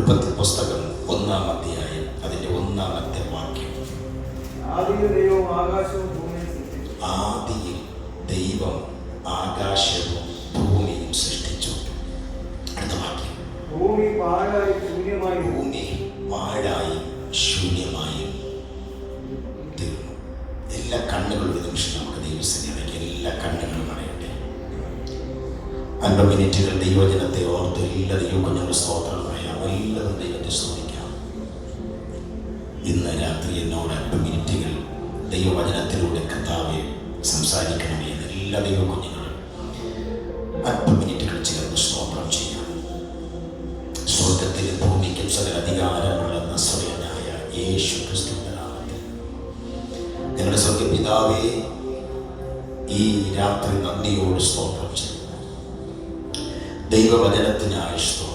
ഉൽപ്പത്തി പുസ്തകം 1-ാം അധ്യായം അതിന്റെ 1-ാമത്തെ വാക്യം. ആദിയിൽ ദൈവം ആകാശവും ഭൂമിയും സൃഷ്ടിച്ചു. അടുത്ത വാക്യം. ഭൂമി പാഴായി ശൂന്യമായും തീർന്നു. എല്ലാ കണ്ണുകളും ഒരു നിമിഷം നമുക്ക് ദൈവസന്നിധിയിലേക്ക് എല്ലാ കണ്ണുകളും അടയട്ടെ. മിനിറ്റുകൾ ദൈവജനത്തെ ഓർത്ത് എല്ലാ ദൈവകുഞ്ഞുങ്ങൾ സ്തോത്രം പറയാം. എല്ലാവരും ദൈവത്തെ സ്തുതിക്കാം. ഇന്ന് രാത്രി എന്നോട് മിനിറ്റുകൾ ദൈവവചനത്തിലൂടെ കർത്താവെ സംസാരിക്കണമേ എന്ന് എല്ലാ ദൈവകുഞ്ഞുങ്ങളും മിനിറ്റുകൾ ചേർന്ന് സ്തോത്രം ചെയ്യാം. സ്വർഗത്തിലും ഭൂമിക്കും സകല അധികാരമുള്ള നസറേയനായ യേശു ക്രിസ്തുവിന്റെ നാമത്തിൽ ഞങ്ങളുടെ സ്വർഗ്ഗപിതാവേ, ഈ രാത്രി നന്ദിയോട് സ്തോത്രം ചെയ്യുന്നു. ദൈവവചനത്തിനായി സ്തോത്രം.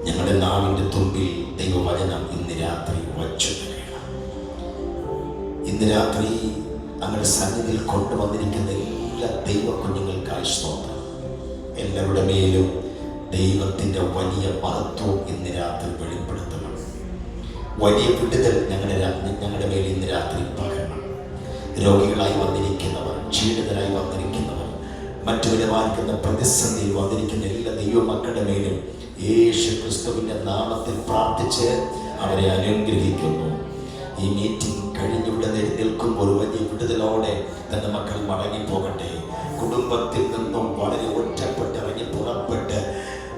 ഞങ്ങളുടെ നാവിൻ്റെ തുമ്പിൽ ദൈവവചനം ഇന്ന് രാത്രി വച്ചു തരണം. ഇന്ന് രാത്രി അങ്ങയുടെ സന്നിധിയിൽ കൊണ്ടുവന്നിരിക്കുന്ന എല്ലാ ദൈവ കുഞ്ഞുങ്ങൾക്കായി സ്തോത്രം. എല്ലാവരുടെ മേലും ദൈവത്തിൻ്റെ വലിയ മഹത്വം ഇന്ന് രാത്രി വെളിപ്പെടുത്തണം. വലിയ വിടുതൽ ഞങ്ങളുടെ മേൽ ഇന്ന് രാത്രി പകരണം. രോഗികളായി വന്നിരിക്കുന്നവർ, ക്ഷീണിതരായി വന്നിരിക്കുന്നവർ, മറ്റു വിധമായിരിക്കുന്ന പ്രതിസന്ധിയിൽ വന്നിരിക്കുന്ന എല്ലാ ദൈവമക്കളുടെ മേലും യേശു ക്രിസ്തുവിൻ്റെ നാമത്തിൽ പ്രാർത്ഥിച്ച് അവരെ അനുഗ്രഹിക്കുന്നു. ഈ മീറ്റിംഗ് കഴിഞ്ഞിവിടെ നിൽക്കുമ്പോൾ വലിയ വിടുതലോടെ തന്റെ മക്കൾ മടങ്ങിപ്പോകട്ടെ. കുടുംബത്തിൽ നിന്നും വളരെ ഒറ്റപ്പെട്ട് ഇറങ്ങി പുറപ്പെട്ട്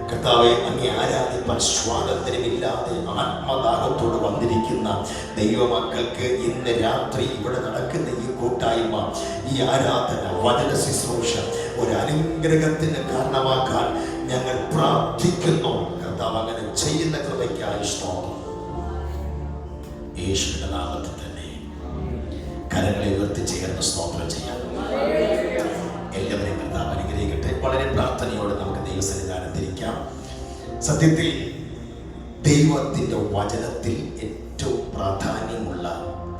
കർത്താവെ അങ്ങേ ആരാധിപ്പാൻ സ്വാതന്ത്ര്യമില്ലാതെ ആത്മദാഹത്തോട് വന്നിരിക്കുന്ന ദൈവമക്കൾക്ക് ഇന്ന് രാത്രി ഇവിടെ നടക്കുന്ന ഈ കൂട്ടായ്മ, ഈ ആരാധന, വചന ശുശ്രൂഷ ഒരു അനുഗ്രഹത്തിന് കാരണമാക്കാൻ ഞങ്ങൾ പ്രാർത്ഥിക്കുന്നു. കർത്താവ് അങ്ങനെ ചെയ്യുന്ന കൃപയ്ക്കായി സ്തോത്രം. യേശുവിന്റെ നാമത്തിൽ തന്നെ കരങ്ങളെ ഉയർത്തി ചേർന്ന് സ്തോത്രം ചെയ്യാം. എല്ലാവരെയും കർത്താവ് അനുഗ്രഹിക്കട്ടെ. വളരെ പ്രാർത്ഥനയോടെ നമുക്ക് ദൈവസന്നിധാനത്തിരിക്കാം. സത്യത്തിൽ ദൈവത്തിൻ്റെ വചനത്തിൽ ഏറ്റവും പ്രാധാന്യമുള്ള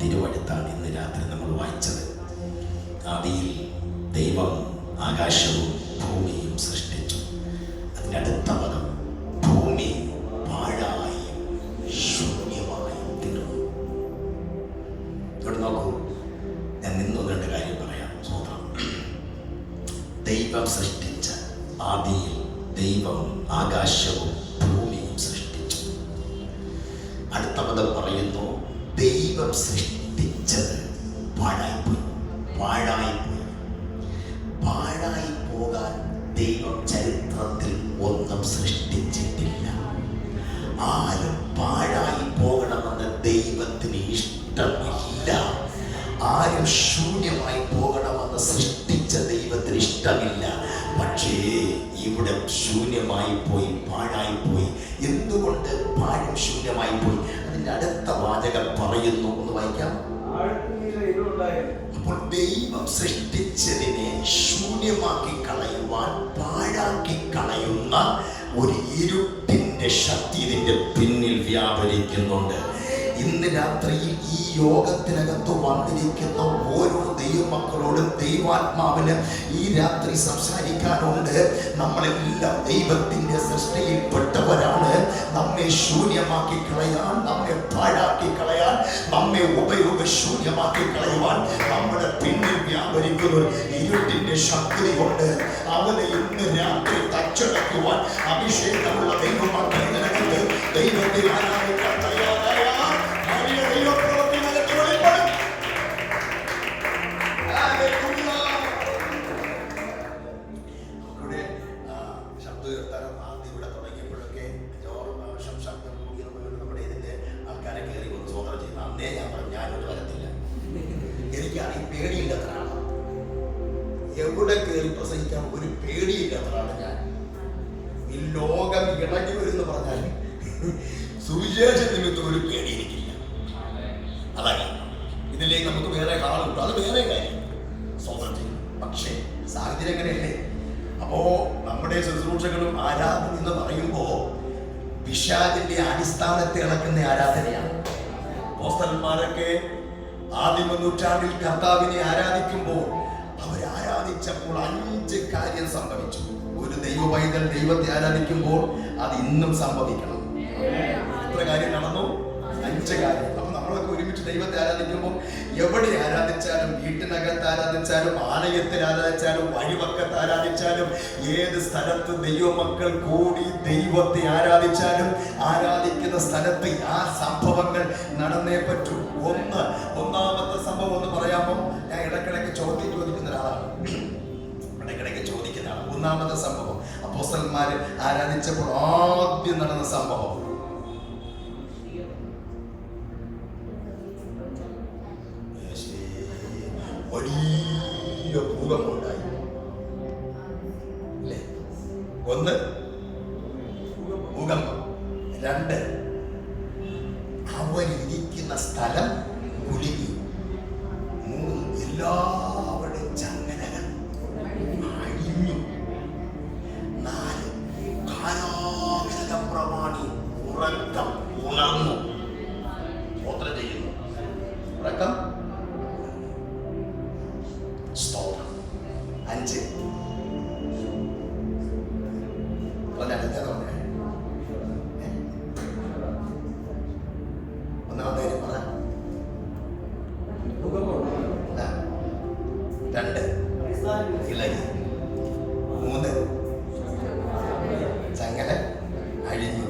തിരുവഴുത്താണ് ഇന്ന് രാത്രി നമ്മൾ വായിച്ചത്. ആദിയിൽ ദൈവം ആകാശവും ഭൂമിയും സൃഷ്ടിച്ചു. അതിനടുത്ത പദം ഭൂമി പാഴായും ശൂന്യമായും തീർന്നു. ഇവിടെ നോക്കൂ, ഞാൻ നിന്നു രണ്ട് കാര്യം പറയാം. സ്വന്തം ദൈവം സൃഷ്ടിച്ച ആദിയിൽ ദൈവം ആകാശവും ഭൂമിയും സൃഷ്ടിച്ചു. അടുത്ത പദം പറയുന്നു ദൈവം സൃഷ്ടിച്ചത് പാഴായിപ്പോയി. പാഴായി പോകാൻ ദൈവം ചരിത്രത്തിൽ ഒന്നും സൃഷ്ടിച്ചിട്ടില്ല. ആരും പാഴായി പോകണമെന്ന് ദൈവത്തിന് ഇഷ്ടമില്ല. ആരും ശൂന്യമായി പോകണമെന്ന് സൃഷ്ടിച്ച ദൈവത്തിന് ഇഷ്ടമില്ല. പക്ഷേ ഇവിടെ ശൂന്യമായി പോയി, പാഴായി പോയി. എന്തുകൊണ്ട് പാഴും ശൂന്യമായി പോയി? അതിൻ്റെ അടുത്ത വാചകം പറയുന്നു, ഒന്ന് വായിക്കാം. അപ്പോൾ ദൈവം സൃഷ്ടിച്ചതിനെ ശൂന്യമാക്കി കളയുവാൻ, പാഴാക്കി കളയുന്ന ഒരു ഇരുട്ടിന്റെ ശക്തി ഇതിന്റെ പിന്നിൽ വ്യാപരിക്കുന്നുണ്ട്. ഇന്ന് രാത്രിയിൽ ഈ യോഗത്തിനകത്ത് വന്നിരിക്കുന്ന ഓരോ ദൈവമക്കളോടും ദൈവാത്മാവിന് ഈ രാത്രി സംസാരിക്കാനുണ്ട്. നമ്മളെല്ലാം ദൈവത്തിന്റെ സൃഷ്ടിയിൽപ്പെട്ടവരാണ്. നമ്മെ ശൂന്യമാക്കി കളയാൻ, നമ്മെ പാഴാക്കി കളയാൻ, നമ്മെ ഉപയോഗശൂന്യമാക്കി കളയുവാൻ നമ്മുടെ പിന്നിൽ വ്യാപരിക്കുന്ന ഇരുട്ടിന്റെ ശക്തി കൊണ്ട് അവനെ ഇന്ന് രാത്രി തച്ചടക്കുവാൻ അഭിഷേകമുള്ള ദൈവമക്കളിനകത്ത് ദൈവത്തെ ആരാധിക്കാൻ തയ്യാറായ എവിടെ കയറി പ്രസംഗിക്കാൻ ഒരു പേടിയില്ലാത്തതാണ് ഞാൻ. ഈ ലോകം ഇടഞ്ഞു വരുമെന്ന് പറഞ്ഞാൽ സുവിശേഷ നിമിത്തം ഒരു പേടി എനിക്കില്ല. അതാണ് ഇതിലേക്ക് നമുക്ക് വേറെ കാണുന്നുണ്ട്, അത് വേറെ കാര്യം, സ്വന്തം ചെയ്യും. പക്ഷേ സാഹചര്യം എങ്ങനെയല്ലേ? അപ്പോ നമ്മുടെ ശുശ്രൂഷകളും ആരാധന എന്ന് പറയുമ്പോ പിശാചിന്റെ അടിസ്ഥാനത്തെ ഇളക്കുന്ന ആരാധനയാണ്. അപ്പോസ്തലന്മാരൊക്കെ ആദിമ നൂറ്റാണ്ടിൽ കർത്താവിനെ ആരാധിക്കുമ്പോൾ അവരാരാധിച്ചപ്പോൾ 5 കാര്യം സംഭവിച്ചു. ഒരു ദൈവ പൈതൽ ദൈവത്തെ ആരാധിക്കുമ്പോൾ അത് ഇന്നും സംഭവിക്കണം. ഒരുമിച്ച് കാര്യം. അപ്പൊ നമ്മളൊക്കെ ഒരുമിച്ച് ദൈവത്തെ ആരാധിക്കുമ്പോൾ എവിടെ ആരാധിച്ചാലും, വീട്ടിനകത്ത് ആരാധിച്ചാലും, ആലയത്തിൽ ആരാധിച്ചാലും, വഴിവക്കത്ത് ആരാധിച്ചാലും, ഏത് സ്ഥലത്ത് ദൈവമക്കൾ കൂടി ദൈവത്തെ ആരാധിച്ചാലും ആരാധിക്കുന്ന സ്ഥലത്ത് ആ സംഭവങ്ങൾ നടന്നേ പറ്റൂ. ഒന്നാമത്തെ സംഭവം ഒന്ന് പറയാമോ? ഞാൻ ഇടയ്ക്കിടയ്ക്ക് ചോദിക്കുന്ന ഒരാളാണ്. ഒന്നാമത്തെ സംഭവം അപ്പോസ്തലന്മാര് ആരാധിച്ചപ്പോൾ ആദ്യം നടന്ന സംഭവം വലിയ ഭൂകമ്പമുണ്ടായി. അല്ലേ? ഒന്ന് ഭൂകമ്പം, രണ്ട് അവരിയ്ക്കുന്ന സ്ഥലം കുലുങ്ങി, മൂന്ന് എല്ലാവരുടെയും ചങ്ങലകൾ അഴിഞ്ഞു, നാല് കാരാഗ്രഹപ്രമാണി ഉറക്കം ഉണർന്നു. സ്തോത്രം ചെയ്യുന്നു. ഉറക്കം സ്തോത്രം. അഞ്ച് ഒന്നാമതായി പറ. രണ്ട് ഇളകി, മൂന്ന് ചങ്ങല അഴിഞ്ഞു,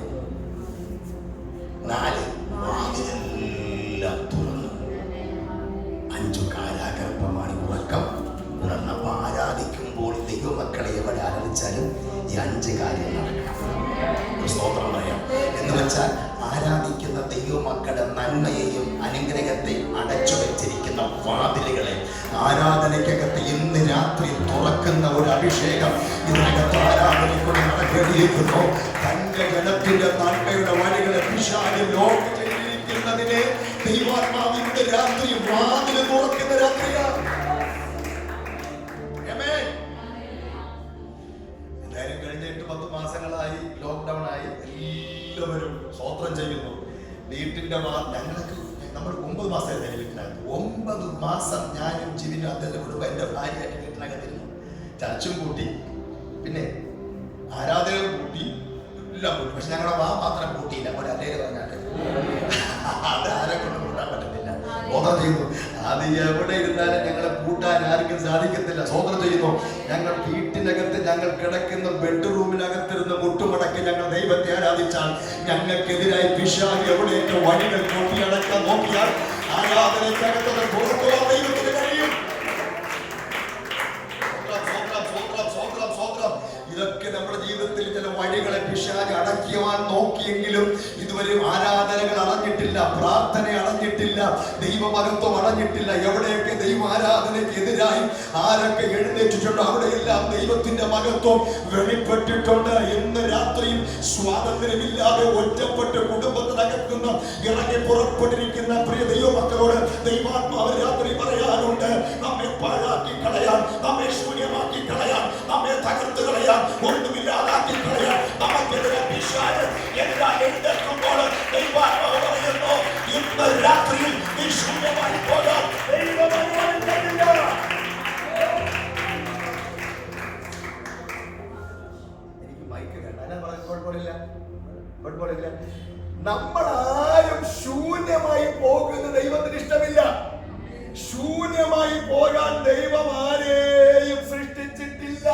നാല് വാതിലെല്ലാം തുറന്നു, അഞ്ചു കാരാഗ്രഹപ്രമാണി ഉറക്കം ഉണർന്നപ്പോ ആരാധിക്കുമ്പോൾ ദൈവമക്കളെ എവിടെ ആരാധിച്ചാലും ഈ അഞ്ച് കാര്യം നടക്കണം. സ്തോത്രം പറയാം. എന്ന് വെച്ചാൽ ആരാധിക്കുന്ന ദൈവമക്കളുടെ നന്മയെയും അനുഗ്രഹത്തെയും അടച്ചു വെച്ചിരിക്കുന്ന വാതിലുകളെ ആരാധനയ്ക്കകത്ത് ഇന്ന് രാത്രി തുറക്കുന്ന ഒരു അഭിഷേകം ഇതിനകത്ത് ആരാധനയ്ക്കൊണ്ട് നടക്കേണ്ടിയിരിക്കുന്നു. തന്റെ ജനത്തിന്റെ നന്മയുടെ വഴികളെ പിശാച് ലോക്ക് ചെയ്തിരിക്കുന്നതിനെ ദൈവാത്മാവ് ഇന്ന് രാത്രി വാതിൽ തുറക്കുന്ന രാത്രിയാണ്. എന്തായാലും കഴിഞ്ഞ 8-10 മാസങ്ങളായി ലോക്ക്ഡൗൺ ആയി. എല്ലാവരും സ്തോത്രം ചെയ്യുന്നു. വീട്ടിന്റെ ഞങ്ങൾക്ക് നമ്മൾ 9 മാസമായിരുന്നു വീട്ടിനകത്ത്. 9 മാസം ഞാനും ജിവിനും അദ്ദേഹത്തെ കുടുംബം എൻ്റെ ഭാര്യയായിട്ട് വീട്ടിനകത്തിരുന്നു. ചർച്ചും കൂട്ടി, പിന്നെ ആരാധനകൾ കൂട്ടി, എല്ലാം കൂട്ടി. പക്ഷെ ഞങ്ങളുടെ മാത്രം കൂട്ടിയില്ല. ഒരു അല്ലേര് പറഞ്ഞാട്ടെ, അത് ആരെ കൊണ്ട് കൂട്ടാൻ പറ്റത്തില്ല. സ്തോത്രം ചെയ്യുന്നു. അത് എവിടെ ഇരുന്നാലും ഞങ്ങളെ കൂട്ടാൻ ആർക്കും സാധിക്കത്തില്ല. സ്തോത്രം ചെയ്യുന്നു. ഞങ്ങൾ വീട്ടിനകത്ത് ഞങ്ങൾ കിടക്കുന്ന ബെഡ്റൂമിനകത്തിരുന്ന് മുട്ടുമടക്കി ഞങ്ങൾ ദൈവത്തെ ആരാധിച്ചാൽ ഞങ്ങൾക്കെതിരായി പിശാച് എവിടെയൊക്കെ വഴികൾ കൊട്ടിയടക്കാൻ നോക്കിയാൽ ആരാധനയ്ക്കകത്ത് തുറക്കുവാൻ ദൈവത്തിന് കഴിയും. ഇതൊക്കെ നമ്മുടെ ജീവിതത്തിൽ ചില വഴികളെ പിശാച് അടയ്ക്കുവാൻ നോക്കിയെങ്കിലും ഇതുവരെ ആരാധനകൾ അടഞ്ഞിട്ടില്ല, പ്രാർത്ഥന അടഞ്ഞിട്ടില്ല, ദൈവമഹത്വം അടഞ്ഞിട്ടില്ല. എവിടെയൊക്കെ ദൈവ ആരാധനയ്ക്ക് എതിരായി ആരൊക്കെ എഴുന്നേറ്റിട്ടുണ്ടോ അവിടെയെല്ലാം ദൈവത്തിന്റെ മഹത്വം വെളിപ്പെട്ടിട്ടുണ്ട്. ഇന്ന് രാത്രിയും സ്വാതന്ത്ര്യമില്ലാതെ ഒറ്റപ്പെട്ട് കുടുംബത്തിനകത്തുനിന്ന് ഇറങ്ങി പുറപ്പെട്ടിരിക്കുന്ന പ്രിയ ദൈവമക്കളോട് ദൈവാത്മാവ് രാത്രി പറയാനുണ്ട്. നമ്മെ പാഴാക്കി കളയാൻ, നമ്മെ ശൂന്യമാക്കി കളയാൻ, നമ്മെ തകർത്ത് കളയാൻ, ഒന്നുമില്ലാതാക്കി കളയാൻ നമുക്കെതിരെ പിശാച് എല്ലാം എഴുന്നേൽക്കുമ്പോൾ ദൈവാത്മാവ് പറയുന്നു, ഇന്ന് രാത്രിയിൽ നീ ശൂന്യമായി പോകാൻ ദൈവം അനുവദിക്കില്ല. എനിക്ക് മൈക്ക് വേണ്ട, ഞാൻ പറയാൻ കുഴപ്പമില്ല. നമ്മളാരും ശൂന്യമായി പോകുന്ന ദൈവത്തിന് ഇഷ്ടമില്ല. ശൂന്യമായി പോകാൻ ദൈവം ആരെയും സൃഷ്ടിച്ചിട്ടില്ല.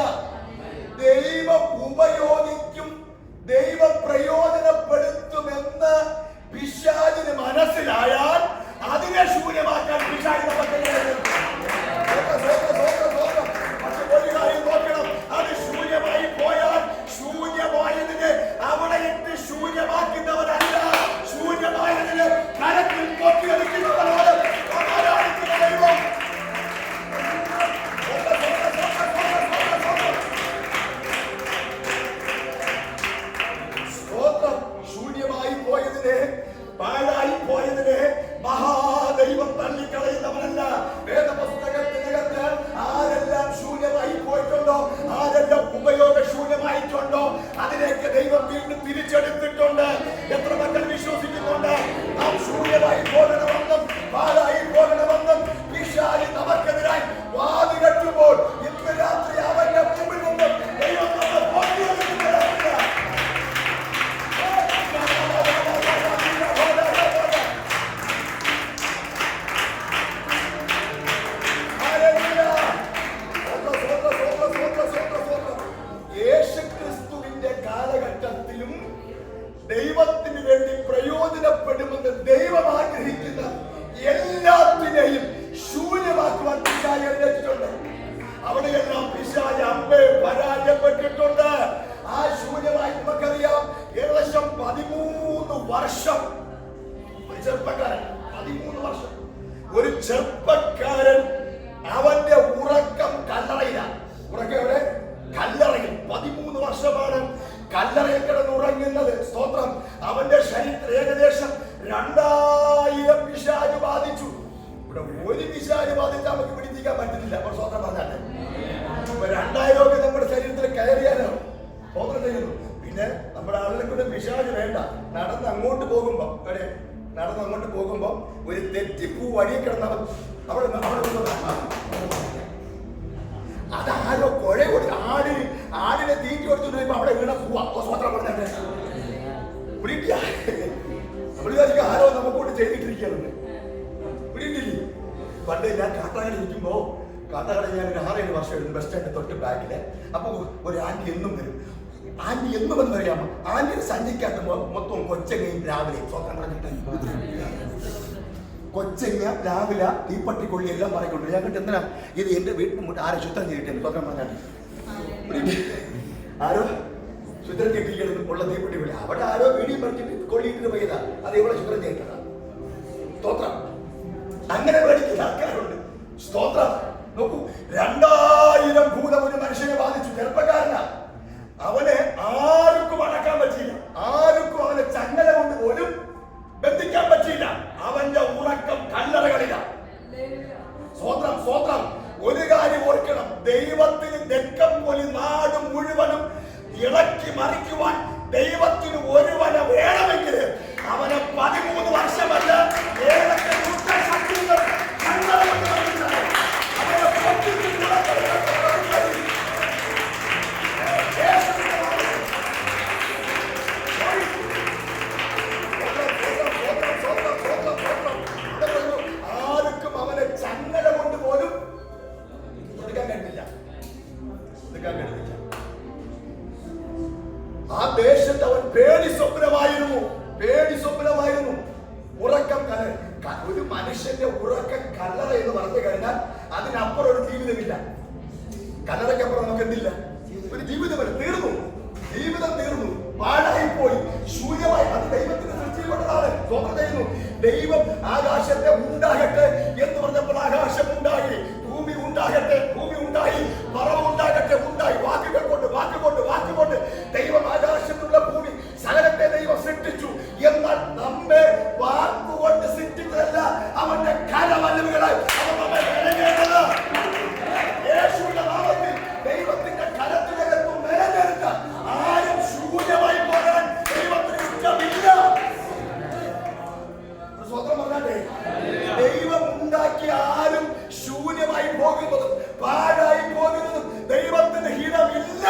ദൈവം ഉപയോഗിക്കും, ദൈവം പ്രയോജനപ്പെടുത്തുമെന്ന് പിശാചിന് മനസ്സിലായാൽ അതിനെ ശൂന്യമാക്കാൻ പിശാചിനെ പക്ഷെ ഒരു കാര്യം നോക്കണം, അത് ശൂന്യമായി പോയാൽ ശൂന്യമായതിനെ അവിടെ ഇട്ട് ശൂന്യമാക്കുന്നവരല്ല, ശൂന്യമായതിന് കരത്തിൽ കൊത്തിയെടുക്കുന്നവരാണ് ആരാധിക്കുന്ന ദൈവം. വർഷം ഒരു ചെറുപ്പക്കാരൻ, 13 വർഷം ഒരു ചെറുപ്പക്കാരൻ, അവന്റെ ഉറക്കം കല്ലറയിലാണ്. ഉറക്കം എവിടെ? കല്ലറയിൽ. 13 വർഷമാണ് കല്ലറയിൽ കിടന്നുറങ്ങുന്നത്. സ്തോത്രം. അവന്റെ ശരീരത്തിൽ ഏകദേശം 2000 പിശാച് ബാധിച്ചു. ഇവിടെ ഒരു പിശാച് ബാധിച്ചാൽ നമുക്ക് പിടിപ്പിക്കാൻ പറ്റുന്നില്ല. അപ്പോൾ സ്തോത്രം പറഞ്ഞാട്ടെ. 2000 ഒക്കെ നമ്മുടെ ശരീരത്തിൽ കയറിയാലോ സ്തോത്രം ചെയ്യുന്നു. പിന്നെ നമ്മുടെ ആളുകൾക്ക് പിശാച് വേണ്ട. നടന്ന് അങ്ങോട്ട് പോകുമ്പോ ഒരു തെറ്റിപ്പൂ വഴി കിടന്നവൻ അവിടെ അതാരോ കുഴ കൊടുത്ത് ആടിനെ തീറ്റി കൊടുത്തിട്ട് അവിടെ വീണ പോവാ. സ്വത്രം പറഞ്ഞെ പിടിക്കുക. ആരോ നമുക്കൂട്ട് ചെയ്തിട്ടിരിക്കുകയാണ്. പിടിയിട്ടില്ലേ? പണ്ട് ഞാൻ കാട്ടാക്കട ഇരിക്കുമ്പോ, കാട്ടാക്കട ഞാൻ 6-7 വർഷം ബസ് സ്റ്റാൻഡ് തൊട്ട് ബാക്കില്. അപ്പൊ ഒരു ആന്റി എന്നും വരും. ആന്റി എന്നും എന്ന് പറയാമോ? ആന്റി സഞ്ചിക്കകത്ത് മൊത്തം കൊച്ചങ്ങയും രാവിലെ സ്വന്തം പറഞ്ഞിട്ട് കൊച്ചങ്ങ രാവിലെ തീപ്പട്ടിക്കൊള്ളി എല്ലാം പറയിക്കൊണ്ട് ഞാൻ കണ്ടിട്ട് എന്തിനാ ഇത് എന്റെ വീട്ടിൽ മുട്ട് ആരെ ശുദ്ധം ചെയ്തിട്ടുണ്ട് സ്വന്തം പറഞ്ഞാൽ ആരോ ശുദ്ധം കെട്ടിക്കുന്നത് ഉള്ള തീപ്പട്ടി കൊള്ളി അവിടെ ആരോ വീടിയും പറിച്ചിട്ട് കൊള്ളിയിട്ട് പോയതാ. അത് ഇവിടെ ശുദ്ധം ചെയ്തതാ. സ്തോത്രം. അങ്ങനെ മേടിക്കുന്ന ആൾക്കാരുണ്ട്. സ്തോത്രം. നോക്കൂ, 2000 ഭൂതം ഒരു മനുഷ്യനെ ബാധിച്ചു. ചെറുപ്പക്കാരനാ. അവനെ ആർക്കും അടക്കാൻ പറ്റിയില്ല. ആർക്കും അവനെ ചങ്ങല കൊണ്ട് പോലും ബന്ധിക്കാൻ പറ്റിയില്ല. അവന്റെ ഉറക്കം കല്ലറകളില. സ്വത്രം സ്വത്രം. ഒരു കാര്യം ഓർക്കണം, ദൈവത്തിന് തെക്കം പോലെ നാട് മുഴുവനും ഇളക്കി മറിക്കുവാൻ ദൈവത്തിന് ഒരുവന വേണമെങ്കിൽ അവനെ 13 വർഷമല്ല ഏതൊക്കെ ദുഷ്ടശക്തികൾ ആർക്കും അവനെ ചങ്ങല കൊണ്ട് പോലും എടുക്കാൻ കഴിയില്ല. ആ ദേശത്ത് അവൻ പേടി സ്വപ്നമായിരുന്നു. ഉറക്കം ഒരു മനുഷ്യന്റെ ഉറക്കം കല്ലറ എന്ന് പറഞ്ഞു കഴിഞ്ഞാൽ അതിനപ്പുറം ഒരു ജീവിതമില്ല. കല്ലറയ്ക്കപ്പുറം നമുക്ക് എന്തില്ല? ഒരു ജീവിതമല്ല. ജീവിതം തീർന്നു, പാഴായിപ്പോയി, ശൂന്യമായി. അത് ദൈവത്തിന്റെ സൃഷ്ടിപ്പെട്ടതാണ്. സ്വന്തം ചെയ്യുന്നു. ദൈവം ആകാശത്തെ ഉണ്ടാകട്ടെ എന്ന് പറഞ്ഞപ്പോൾ ആകാശം ഉണ്ടായി. ഭൂമി ഉണ്ടാകട്ടെ, ഭൂമി ഉണ്ടായി. പറവ് ഉണ്ടാകട്ടെ, ഉണ്ടായി. വാക്കുകൾ കൊണ്ട് ദൈവം ആകാശത്തുള്ള ഭൂമി സകലത്തെ ദൈവം സൃഷ്ടിച്ചു. എന്നാൽ നമ്മെ വാക്കുകൊണ്ട് സൃഷ്ടിച്ചതല്ല, അവന്റെ കരവല്ലവുകളായി അവൻ നമ്മെ മെനഞ്ഞെടുത്തത്. യേശുവിന്റെ നാമത്തിൽ ദൈവത്തിന്റെ കരത്തിനകത്തും മെനഞ്ഞെടുത്ത ആരും ശൂന്യമായി പോകാൻ ദൈവത്തിന് ഇഷ്ടമില്ല. സ്വന്തം പറഞ്ഞാട്ടെ, ദൈവം ഉണ്ടാക്കിയ ആരും ശൂന്യമായി പോകുന്നതും പാഴായി പോകുന്നതും ദൈവത്തിന് ഹിതമില്ല.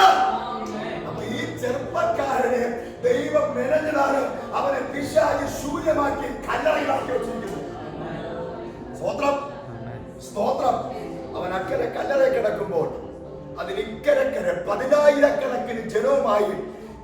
അപ്പൊ ഈ ചെറുപ്പക്കാരനെ ദൈവം മെനഞ്ഞതാണ്. അവനെ പിശാച് ശൂന്യമാക്കി കല്ലറയിലാക്കി വെച്ചിരിക്കുന്നു. സ്തോത്രം. അവൻ അക്കരെ കല്ലറ കിടക്കുമ്പോൾ അതിനിക്കരക്കരെ 10,000-കണക്കിന് ജനവുമായി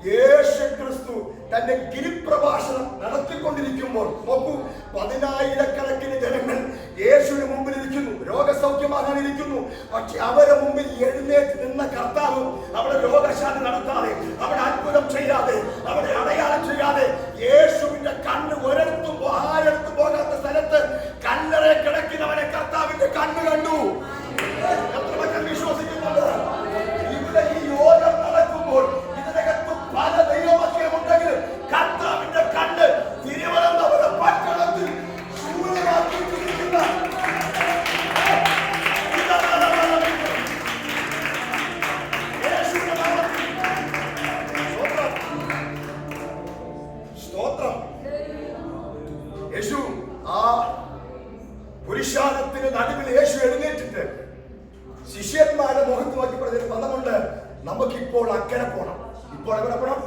യേശു ക്രിസ്തു തന്റെ ഗിരിപ്രഭാഷണം നടത്തിക്കൊണ്ടിരിക്കുമ്പോൾ നോക്കൂ, 10,000-കണക്കിന് ജനങ്ങൾ യേശുവിന് മുമ്പിൽ ഇരിക്കുന്നു, രോഗസൗഖ്യമാകാൻ ഇരിക്കുന്നു. പക്ഷെ അവരെ മുമ്പിൽ എഴുന്നേറ്റ് നിന്ന കർത്താവ് അവിടെ രോഗശാന്തി നടത്താതെ, അവിടെ അത്ഭുതം ചെയ്യാതെ, അവിടെ അടയാളം ചെയ്യാതെ, യേശുവിന്റെ കണ്ണ് ഒരിടത്തും ആരെടുത്തും പോകാത്ത സ്ഥലത്ത് കല്ലറെ കിടക്കുന്നവനെ കർത്താവിന്റെ കണ്ണ് കണ്ടു. എത്ര വിശ്വസിക്കുന്നുണ്ട്? ഇവിടെ ഈ യോഗം നടക്കുമ്പോൾ ഇതിനകത്ത് പല ദൈവമക്കളുണ്ടെങ്കിലും കർത്താവിന്റെ കണ്ണ് തിരുവനന്തപുരം പട്ടണത്തിൽ ശൂന്യമാക്കിയിരിക്കുന്ന സ്തോത്രം. യേശു ആ പുരുഷാരത്തിന് നടുവിൽ യേശു എഴുന്നേറ്റിട്ട് ശിഷ്യന്മാരുടെ മുഖത്ത് നോക്കി പറഞ്ഞൊരു പദമുണ്ട്, നമുക്കിപ്പോൾ അക്കരെ പോണം. ഇപ്പോൾ എവിടെ പോണം?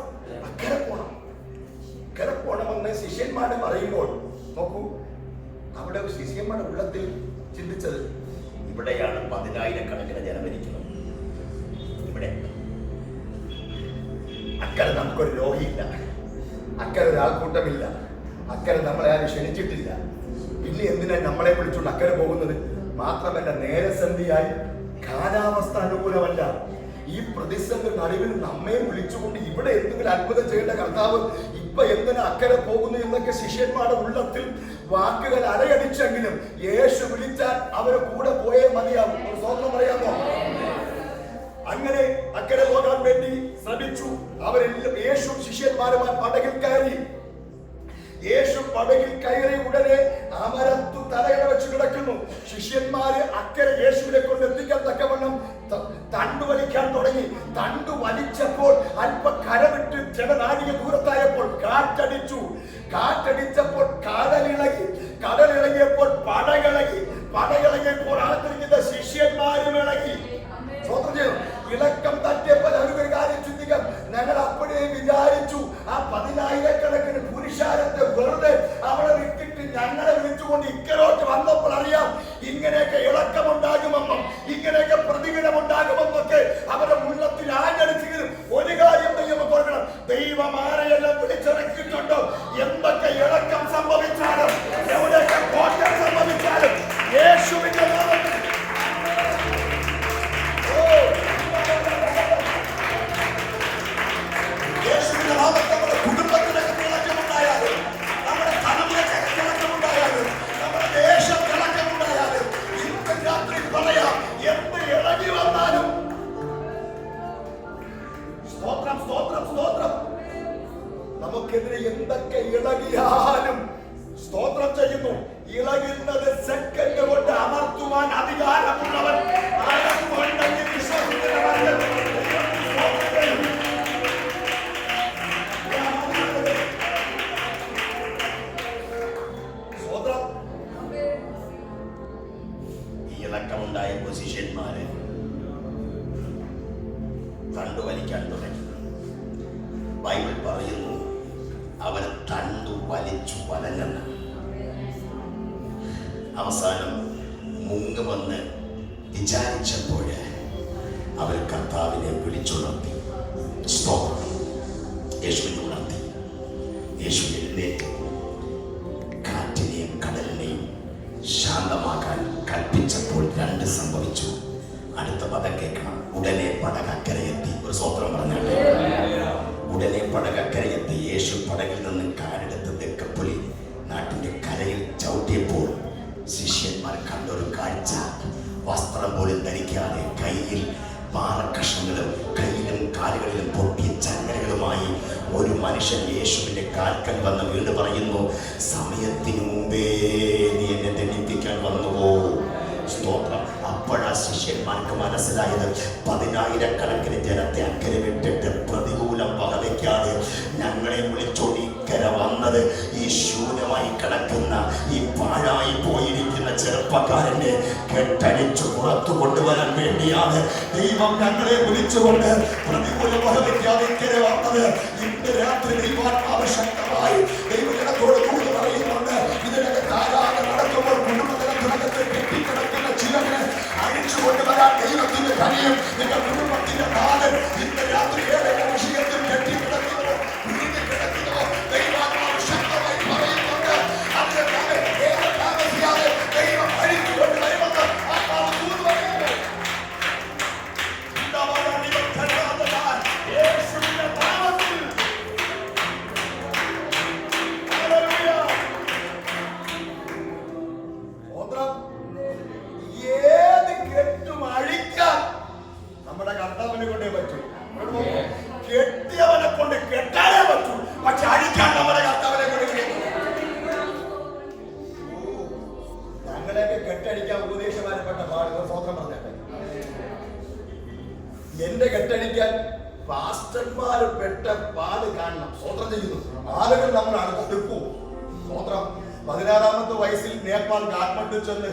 അക്കരെ പോണമെന്ന് ശിഷ്യന്മാര് പറയുമ്പോൾ നോക്കൂ, അവിടെ ശിഷ്യന്മാരുടെ ഉള്ളത്തിൽ ചിന്തിച്ചത് ഇവിടെയാണ് 10,000-കണക്കിന് ജനമിരിക്കുന്നത്. ഇവിടെ അക്കരെ നമുക്കൊരു രോഗിയില്ല, അക്കരെ ഒരാൾക്കൂട്ടമില്ല, അക്കരെ നമ്മളെ ആരും ക്ഷണിച്ചിട്ടില്ല. പിന്നെ എന്തിനാ നമ്മളെ വിളിച്ചുകൊണ്ട് അക്കരെ പോകുന്നത്? മാത്രമല്ല, നേരസന്ധിയായി കാലാവസ്ഥ അനുകൂലമല്ല. ഈ പ്രതിസന്ധി നടുവിൽ നമ്മെ വിളിച്ചുകൊണ്ട് ഇവിടെ എന്തെങ്കിലും അത്ഭുതം ചെയ്യേണ്ട കർത്താവ് ഇപ്പൊ എന്തിനാ അക്കരെ പോകുന്നു എന്നൊക്കെ ശിഷ്യന്മാരുടെ ഉള്ളത്തിൽ വാക്കുകൾ അലയടിച്ചെങ്കിലും യേശു വിളിച്ചാൽ അവരെ കൂടെ പോയേ മതിയാവും. ഒരു സ്വന്തം പറയാമോ? അങ്ങനെ അക്കരെ പോകാൻ വേണ്ടി ശ്രമിച്ചു. അവരെല്ലാം യേശു ശിഷ്യന്മാരുമായി പടകിൽ കയറി. യേശു പടകിൽ കയറി ഉടനെ അമരത്തു തലയിട വെച്ച് കിടക്കുന്നു. ശിഷ്യന്മാര് അക്കരെ യേശുവിനെ കൊണ്ട് എത്തിക്കാൻ തക്കവണ്ണം തണ്ടു വലിക്കാൻ തുടങ്ങി. തണ്ടു വലിച്ചപ്പോൾ അല്പ കരവിട്ട് ചില നാഴിക ദൂരത്തായപ്പോൾ കാറ്റടിച്ചു. കാറ്റടിച്ചപ്പോൾ കടലിളകി. കടലിളകിയപ്പോൾ പടകിളകി. പടകിളകിയപ്പോൾ അകത്തിരിക്കുന്ന ശിഷ്യന്മാരും ഇളകി. ഇളക്കം തട്ടിയപ്പോൾ അവരൊരു കാര്യം ചിന്തിക്കാം. ഞങ്ങൾ അപ്പോഴേ വിചാരിച്ചു ആ 10,000 പുരുഷാരത്തെ വെറുതെ അവിടെ വിട്ടിട്ട് ഞങ്ങളെ വിളിച്ചുകൊണ്ട് ഇക്കരോട്ട് വന്നപ്പോൾ അറിയാം ഇങ്ങനെയൊക്കെ ഇളക്കമുണ്ടാകുമെന്നും ഇങ്ങനെയൊക്കെ പ്രതികരണം ഉണ്ടാകുമെന്നൊക്കെ അവരുടെ ഉള്ളത്തിൽ ആഞ്ഞടിച്ചെങ്കിലും ഒരു കാര്യം ദൈവം കൊടുക്കണം. ദൈവം ആരെയെല്ലാം വിളിച്ചിറക്കിയിട്ടുണ്ടോ, എന്തൊക്കെ ഇളക്കം സംഭവിച്ചാലും എവിടെയൊക്കെ കോട്ടം സംഭവിച്ചാലും യേശുവിന്റെ നാമത്തിൽ നമ്മുടെ കുടുംബത്തിനകത്ത് ഇളക്കമുണ്ടായാലും നമ്മുടെ തലമുറയ്ക്കകത്ത് ഇളക്കമുണ്ടായാലും നമ്മുടെ ദേശത്ത് ഇളക്കമുണ്ടായാലും ഇന്ന് രാത്രി പറയാം എന്ത് ഇളകി വന്നാലും സ്തോത്രം സ്തോത്രം സ്തോത്രം. നമുക്കെതിരെ എന്തൊക്കെ ഇളകിയാലും സ്തോത്രം ചെയ്യുന്നു. ഇളകുന്നത് സെക്കൻഡ് കൊണ്ട് അമർത്തുവാൻ അധികാരമുള്ളവൻ ആരെന്നുണ്ടെങ്കിൽ വിശ്വസിക്കുന്നവർ ഇളക്കമുണ്ടായ പൊസിഷന്മാര് തണ്ടു വലിക്കാൻ തുടങ്ങി. ബൈബിൾ പറയുന്നു അവർ തണ്ടു വലിച്ചു വലഞ്ഞെന്ന്. അവസാനം മുങ്ങുമെന്ന് വിചാരിച്ചപ്പോൾ അവർ കർത്താവിനെ വിളിച്ചുണർത്തി. സ്തോത്രം. യേശുവിനെ ഉണർത്തി. യേശു എഴുന്നേറ്റ് കാറ്റിനെയും കടലിനെയും ശാന്തമാക്കാൻ കൽപ്പിച്ചപ്പോൾ രണ്ട് സംഭവിച്ചു. അടുത്ത പദം കേൾക്കണം. ഉടനെ പടകക്കരയെത്തി. ഒരു സ്തോത്രം പറഞ്ഞാൽ ഉടനെ പടകക്കരയെത്തി. യേശു പടകിൽ നിന്ന് കാലെടുത്ത് തെക്കപ്പൊലി നാട്ടിന്റെ കരയിൽ ചവിട്ടിയപ്പോൾ ശിഷ്യന്മാർ കണ്ടൊരു കാഴ്ച. വസ്ത്രം പോലും ധരിക്കാതെ കയ്യിൽ പാറക്കഷ്ണങ്ങളും കയ്യിലും കാലുകളിലും പൊട്ടിയ ചങ്ങലകളുമായി ഒരു മനുഷ്യൻ യേശുവിന്റെ കാൽക്കൽ വന്ന് വീണ്ടും പറയുന്നു, സമയത്തിനു മുമ്പേ നീ എന്നെ തെന്നിപ്പിക്കാൻ വന്നുവോ? സ്തോത്രം. അപ്പോഴാ ശിഷ്യന്മാർക്ക് മനസ്സിലായത് 10,000 ജനത്തെ അക്കരെ വിട്ടിട്ട് പ്രതികൂലം വകവയ്ക്കാതെ ഞങ്ങളെ വിളിച്ചോടി ഇക്കര വന്നത് ഈ ശൂന്യമായി കിടക്കുന്ന ഈ പാഴായി പോയിരിക്കുന്ന ചെറുപ്പക്കാരനെ കെട്ടടിച്ചു പുറത്തു കൊണ്ടുവരാൻ വേണ്ടിയാണ് ദൈവം ഞങ്ങളെ വിളിച്ചുകൊണ്ട് പ്രതികൂലം വകവയ്ക്കാതെ ഇക്കര വന്നത്. ഇന്ന് രാത്രി ദൈവാത്മാവ് ശക്തമായി ദൈവജനത്തോട് കൂടി പറയുന്നുണ്ട്. ഇതിനൊക്കെ ധാരാളം നടക്കുമ്പോൾ കുടുംബത്തിനകത്ത് കെട്ടിക്കിടക്കുന്ന ചിലവിനെ അഴിച്ചു കൊണ്ടുവരാൻ ദൈവത്തിന്റെ കഴിയും. നിങ്ങളുടെ കുടുംബത്തിന്റെ നാഥൻ ഇന്ന് രാത്രി ഏതൊക്കെ വിഷയത്തിൽ കെട്ടിക്കിടക്കുന്നോ കിടക്കുന്നോ ദൈവാത്മാവ് ശക്തമായി പറയുന്നുണ്ട്. അതിനെ ഏറെ താമസിയാതെ ദൈവം അഴിച്ചു കൊണ്ടുവരുമെന്ന് ആത്മാവ് ദൂത് പറയുന്നു. യേശുവിന്റെ നാമത്തിൽ ഏത് കെട്ടും അഴിക്കാൻ നമ്മുടെ കർത്താവിനെ കൊണ്ടേ പറ്റൂ. കെട്ടിയവനെ കൊണ്ട് കെട്ടാനേ പറ്റൂ, പക്ഷെ അഴിക്കാൻ നമ്മുടെ കർത്താവിനെ കൊണ്ട് ഞങ്ങളെയൊക്കെ കെട്ടടിക്കാൻ ഉപദേശമാരപ്പെട്ട പാടുകൾ സ്വന്തം പറഞ്ഞാട്ടെ. എന്റെ കെട്ടടിക്കാൻ പാസ്റ്റർമാര് പെട്ട പാട് കാണണം. സ്വന്തം ചെയ്യുന്നു ആളുകൾ നമ്മൾ അടുത്തെടുക്കൂ. സ്വന്തം 16-ാമത്തെ വയസ്സിൽ നേപ്പാൾ കാഠ്മണ്ഡു ചെന്ന്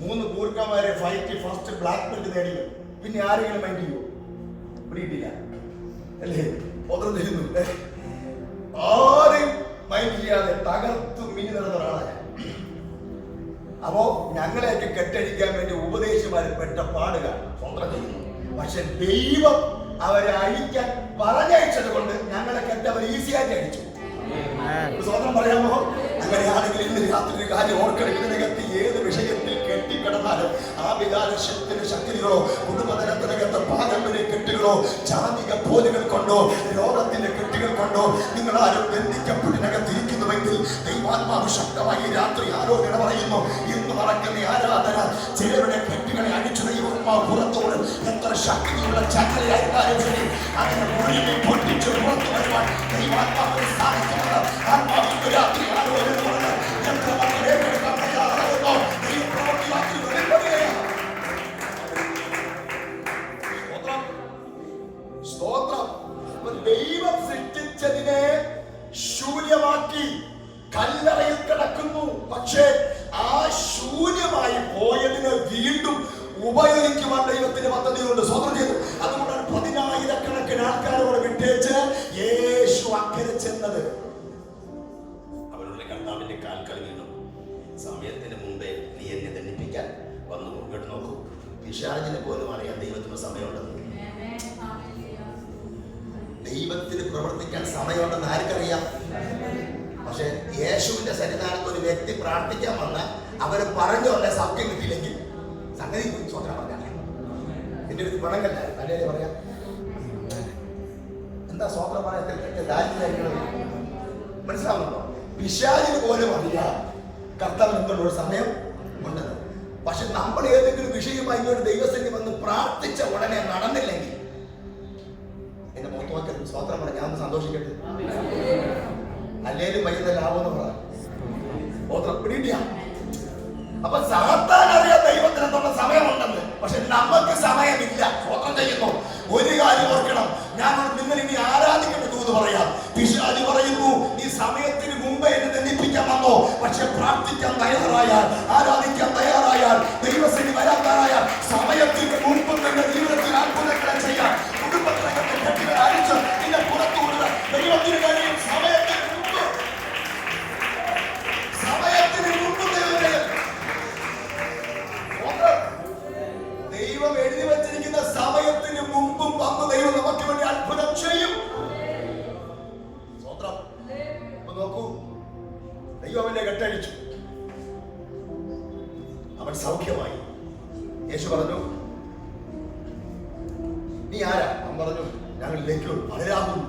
3 ഗൂർഖമാരെ ഫൈറ്റ് ഫസ്റ്റ് ബ്ലാക്ക് ബെൽറ്റ് നേടി. പിന്നെ ആരെങ്കിലും മൈൻഡ് ചെയ്യൂ? പിടിയിട്ടില്ല അല്ലേ? സ്വന്തം ചെയ്യുന്നു. ആരെയും മൈൻഡ് ചെയ്യാതെ തകർത്തു മിനി നടന്ന ഒരാളാണ്. അപ്പോ ഞങ്ങളെയൊക്കെ കെട്ടടിക്കാൻ വേണ്ടി ഉപദേശിമാര് പെട്ട പാട് കാണണം. സ്വന്തം ചെയ്യുന്നു. പക്ഷെ ദൈവം അവരെ അഴിക്കാൻ പറഞ്ഞയച്ചത് കൊണ്ട് ഞങ്ങളെ കെട്ടവർ ഈസിയായിട്ട് അടിച്ചു. സ്വന്തം പറയാമോ? അങ്ങനെയാണെങ്കിൽ ഇന്ന് രാത്രി ഒരു കാര്യം ഓർക്കണം. ഇതിനകത്ത് ഏത് വിഷയത്തിൽ കെട്ടിക്കിടന്നാലും ആ വികാരത്തിന്റെ ശക്തികളോ കുടുംബതലത്തിനകത്ത് പാരമ്പര്യ കെട്ടുകളോ ജാതിക പോലുകൾ കൊണ്ടോ രോഗത്തിന്റെ കെട്ടുകൾ കണ്ടോ? നിങ്ങൾ ആരും ബന്ധിക്കപ്പെട്ടിനകത്തിരിക്കുന്നുവെങ്കിൽ ദൈവാത്മാവ് ശക്തമായി രാത്രി ആലോചന പറയുന്നു. ഇന്ന് നടക്കുന്ന ആരാധന ചിലരുടെ കെട്ടുകളെ അടിച്ചു ദൈവാത്മാവ് പുറത്തോട് എത്ര ശക്തിയുള്ള ചങ്ങലയായിരുന്നാലും ശരി അതിനെ മുഴുവൻ പൊട്ടിച്ച് പുറത്തു വരുവാൻ ദൈവാത്മാവിനെ സാധിക്കുന്നത്. ആത്മാവിന്റെ രാത്രി ആലോചന പറഞ്ഞ് എത്ര മക്കൾ ഏറ്റെടുക്കാൻ തയ്യാറാകുന്നോ ദൈവപ്രവൃത്തി വെളിപ്പെടുകയാണ്. സ്തോത്രം. ദൈവം സൃഷ്ടിച്ചതിനെ ശൂന്യമാക്കി കല്ലറയിൽ കിടക്കുന്നു. പക്ഷേ ആ ശൂന്യമായി പോയതിനെ വീണ്ടും ഉപയോഗിക്കുവാൻ ദൈവത്തിന് പദ്ധതിയുണ്ട്. സ്വതന്ത്രം ചെയ്തു. അതുകൊണ്ടാണ് 10,000 ആൾക്കാരോട് വിട്ടേച്ച് യേശു അക്കരെ ചെന്നത്. അവരുടെ കർത്താവിന്റെ കാൽക്കൽ വീണു. സമയത്തിന് മുമ്പേ നീ എന്നെ ദണ്ഡിപ്പിക്കാൻ വന്നു. ഇങ്ങോട്ട് നോക്കൂ, പിശാചിനെ പോലും അറിയാൻ ദൈവത്തിന് സമയമുണ്ടെന്ന്. ദൈവത്തിന് പ്രവർത്തിക്കാൻ സമയമുണ്ടെന്ന് ആർക്കറിയാം? പക്ഷെ യേശുവിന്റെ സന്നിധാനത്ത് ഒരു വ്യക്തി പ്രാർത്ഥിക്കാൻ വന്ന അവര് പറഞ്ഞോല്ലേ സൗഖ്യം കിട്ടിയില്ലെങ്കിൽ സംഗതി സ്വന്തം പറഞ്ഞാൽ എന്റെ ഒരു ഗുണങ്ങല്ല തലേ പറയാം. എന്താ സ്വന്തം പറയാൻ മനസ്സിലാവുന്നുണ്ടോ? പിശാചിന് പോലും അറിയാം കർത്താവ് എന്നുള്ള സമയം ഉണ്ടെന്ന്. പക്ഷെ നമ്മൾ ഏതെങ്കിലും വിഷയമായി ഇങ്ങോട്ട് ദൈവസന്നിധി വന്ന് പ്രാർത്ഥിച്ച ഉടനെ നടന്നില്ലെങ്കിൽ എന്റെ മുഖത്ത് സ്വത്രം പറഞ്ഞ ഞാൻ സന്തോഷിക്കട്ടെ. അല്ലേലും വൈകുന്നേരമാവെന്ന് പറയാം. പിടിയ അപ്പൊ സാത്താൻ അറിയാം ദൈവത്തിന് എന്നുള്ള സമയമുണ്ടെന്ന്. പക്ഷെ നമുക്ക് സമയമില്ല. സ്വത്രം ചെയ്യുന്നു. ഒരു കാര്യം ഓർക്കണം, ഞാൻ നിങ്ങൾ ഇനി ആരാധിക്കേണ്ട ദൂത് പറയാം. പിശാചി പറയുന്നു നീ സമയത്തിന് മുമ്പേ എന്നെ ദണ്ഡിപ്പിക്കാൻ വന്നോ. പക്ഷെ പ്രാർത്ഥിക്കാൻ തയ്യാറായാൽ, ആരാധിക്കാൻ തയ്യാറായാൽ, ദൈവസന്നിധി വരാൻ തയ്യാറായാൽ സമയത്തിന് മുമ്പ് നിന്റെ ജീവിതത്തിൽ അത്ഭുതങ്ങളെ ചെയ്യാൻ കുടുംബത്തിനകത്തെ കെട്ടുകൾ അടിച്ച് നിന്നെ പുറത്തു വിടുക ദൈവത്തിന് കഴിയും. സമയത്തിന് മുമ്പ്, സമയത്തിന് മുമ്പ് ദൈവം എഴുതി വച്ചിരിക്കുന്ന സമയത്തിന് മുമ്പും വന്ന് ദൈവം നമുക്ക് വേണ്ടി അത്ഭുതം ചെയ്യും. സ്വത്രം നോക്കൂ, ദൈവം അവന്റെ കെട്ടഴിച്ചു, അവൻ സൗഖ്യമായി. യേശു പറഞ്ഞു നീ ആരാ? അവൻ പറഞ്ഞു ഞങ്ങൾ ലക്ഷ്യം പലരാകുന്നു.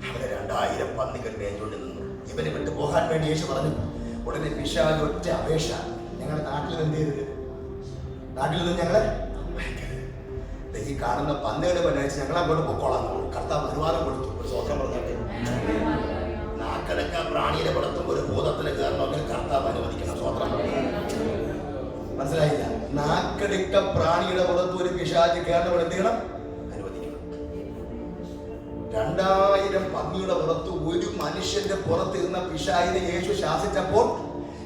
അവരെ 2000 പന്നികൾ മേഞ്ഞുകൊണ്ട് നിന്നു. ഇവനെ വിട്ടു പോകാൻ വേണ്ടി യേശു പറഞ്ഞു. ഉടനെ പിശാച് ഒറ്റ അപേക്ഷ, ഞങ്ങളുടെ നാട്ടിൽ എന്ത് ചെയ്തത്? നാട്ടിൽ നിന്ന് ഞങ്ങളെ ഈ കാണുന്ന പന്നികളെ പന്നയച്ച് ഞങ്ങളെ അങ്ങോട്ട് പൊക്കോളാൻ കർത്താവ് അനുവാദം കൊടുത്തു. ഒരു സ്വത്രം പറഞ്ഞാൽ നാക്കടക്ക പ്രാണിയുടെ പുറത്തും ഒരു ഭൂതത്തിന് കയറണമെങ്കിൽ കർത്താവ് അനുവദിക്കണം. സ്വത്രം മനസ്സിലായില്ല? നാക്കടിക്ക പ്രാണിയുടെ പുറത്ത് ഒരു പിശാച് കയറണം, എന്ത് ചെയ്യണം? അനുവദിക്കണം. 2000 പന്നിയുടെ പുറത്ത് ഒരു മനുഷ്യന്റെ പുറത്ത് ഇരുന്ന പിശാചിനെ യേശു ശാസിച്ചപ്പോൾ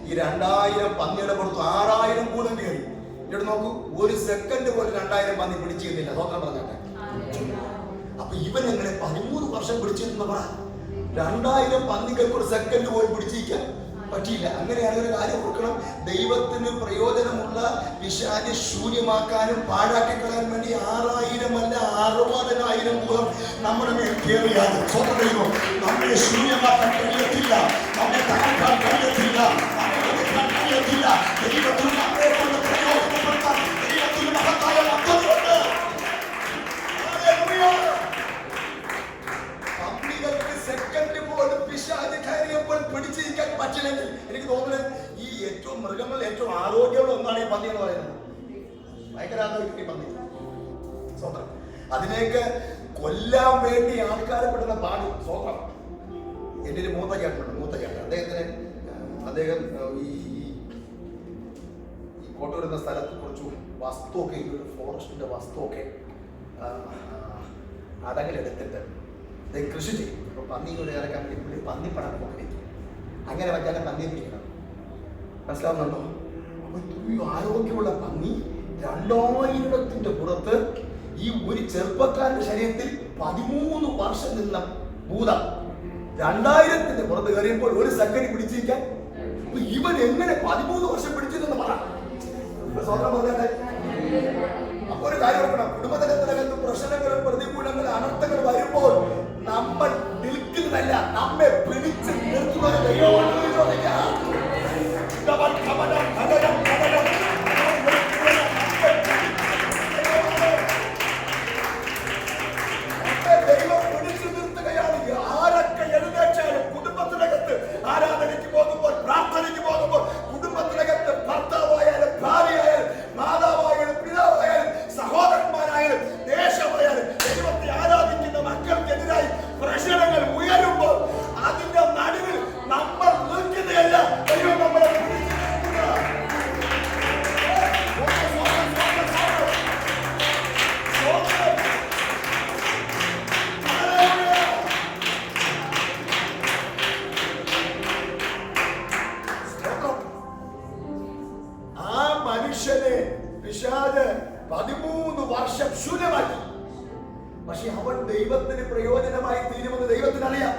ഈ 2000 പന്നിയുടെ പുറത്ത് 6000 ഭൂതം കയറി. ഇവിടെ നോക്കൂ, ഒരു സെക്കൻഡ് പോലും 2000 പന്നി പിടിച്ചിരുന്നില്ല. സ്വന്തം പറഞ്ഞാട്ടെ. അപ്പൊ ഇവൻ എങ്ങനെ 13 വർഷം പിടിച്ചിരുന്ന പറ? 2000 പന്നികൾക്ക് ഒരു സെക്കൻഡ് പോലും പിടിച്ചിരിക്കാൻ പറ്റിയില്ല. അങ്ങനെയാണ് ഒരു കാര്യം ഓർക്കണം. ദൈവത്തിന് പ്രയോജനമുള്ള പിശാചിനെ ശൂന്യമാക്കാനും പാഴാക്കി കളയാൻ വേണ്ടി 6000 അല്ല 60,000 ഭൂതം നമ്മുടെ മേൽ കയറിയാണ്. സ്വന്തം ദൈവം നമ്മളെ ശൂന്യമാക്കാൻ കഴിയത്തില്ല, നമ്മെ തകർക്കാൻ കഴിയത്തില്ല, നമ്മെ ഒതുക്കാൻ കഴിയത്തില്ല. ദൈവത്തിന് നമ്മളെ കൊണ്ട് പ്രയോജനപ്പെടുത്താൻ ദൈവത്തിന് മഹത്തായ പദ്ധതിയുണ്ട്. പന്നികൾക്ക് സെക്കൻഡ് പോലും പിശാച് കയറിയപ്പോൾ പിടിച്ചിരിക്കാൻ പറ്റില്ലെങ്കിൽ എനിക്ക് തോന്നുന്നത് ഈ ഏറ്റവും മൃഗങ്ങളിൽ ഏറ്റവും ആരോഗ്യമുള്ള ഒന്നാണ് ഈ പന്നി എന്ന് പറയുന്നത്. ഭയങ്കര ആരോഗ്യം ഈ പന്നി. സ്വന്തം അതിനെയൊക്കെ കൊല്ലാൻ വേണ്ടി ആൾക്കാർ പെടുന്ന പാട്. സ്വന്തം എൻ്റെ ഒരു മൂത്ത ചേട്ടൻ അദ്ദേഹം ഈ കോട്ടൂരുന്ന സ്ഥലത്ത് കുറച്ചു വസ്തുവൊക്കെ ഫോറസ്റ്റിന്റെ വസ്തുവൊക്കെ അടങ്ങിലെടുത്തിട്ട് കൃഷി ചെയ്യും. അപ്പൊ പന്നിയുടെ ഇറക്കാൻ വേണ്ടി പന്നിപ്പടം വെക്കും. അങ്ങനെ വെച്ചാൽ പന്നിയെ പിടിക്കണം. മനസ്സിലാവുന്നുണ്ടോ? അപ്പൊ ആരോഗ്യമുള്ള പന്നി 2000ത്തിന്റെ പുറത്ത് ഈ ഒരു ചെറുപ്പക്കാരന്റെ ശരീരത്തിൽ 13 വർഷം നിന്ന ഭൂതം 2000ത്തിന്റെ പുറത്ത് കയറിയപ്പോൾ ഒരു സെക്കൻഡ് പിടിച്ചിരിക്കാൻ ഇവൻ എങ്ങനെ 13 വർഷം പിടിച്ചിരുന്നെന്ന് പറ. അപ്പൊ ഒരു കാര്യം ഓർക്കണം, കുടുംബതലത്തിനകത്ത് പ്രശ്നങ്ങളും പ്രതികൂലങ്ങളും അനർത്ഥങ്ങൾ വരുമ്പോൾ നമ്മൾ നിൽക്കുന്നതല്ല, നമ്മെ പിടിച്ച് നിർത്തുന്ന ദൈവമാണ്. ദൈവം ദൈവത്തിന് പ്രയോജനമായി തീരുമെന്ന് ദൈവത്തിന് അറിയാം,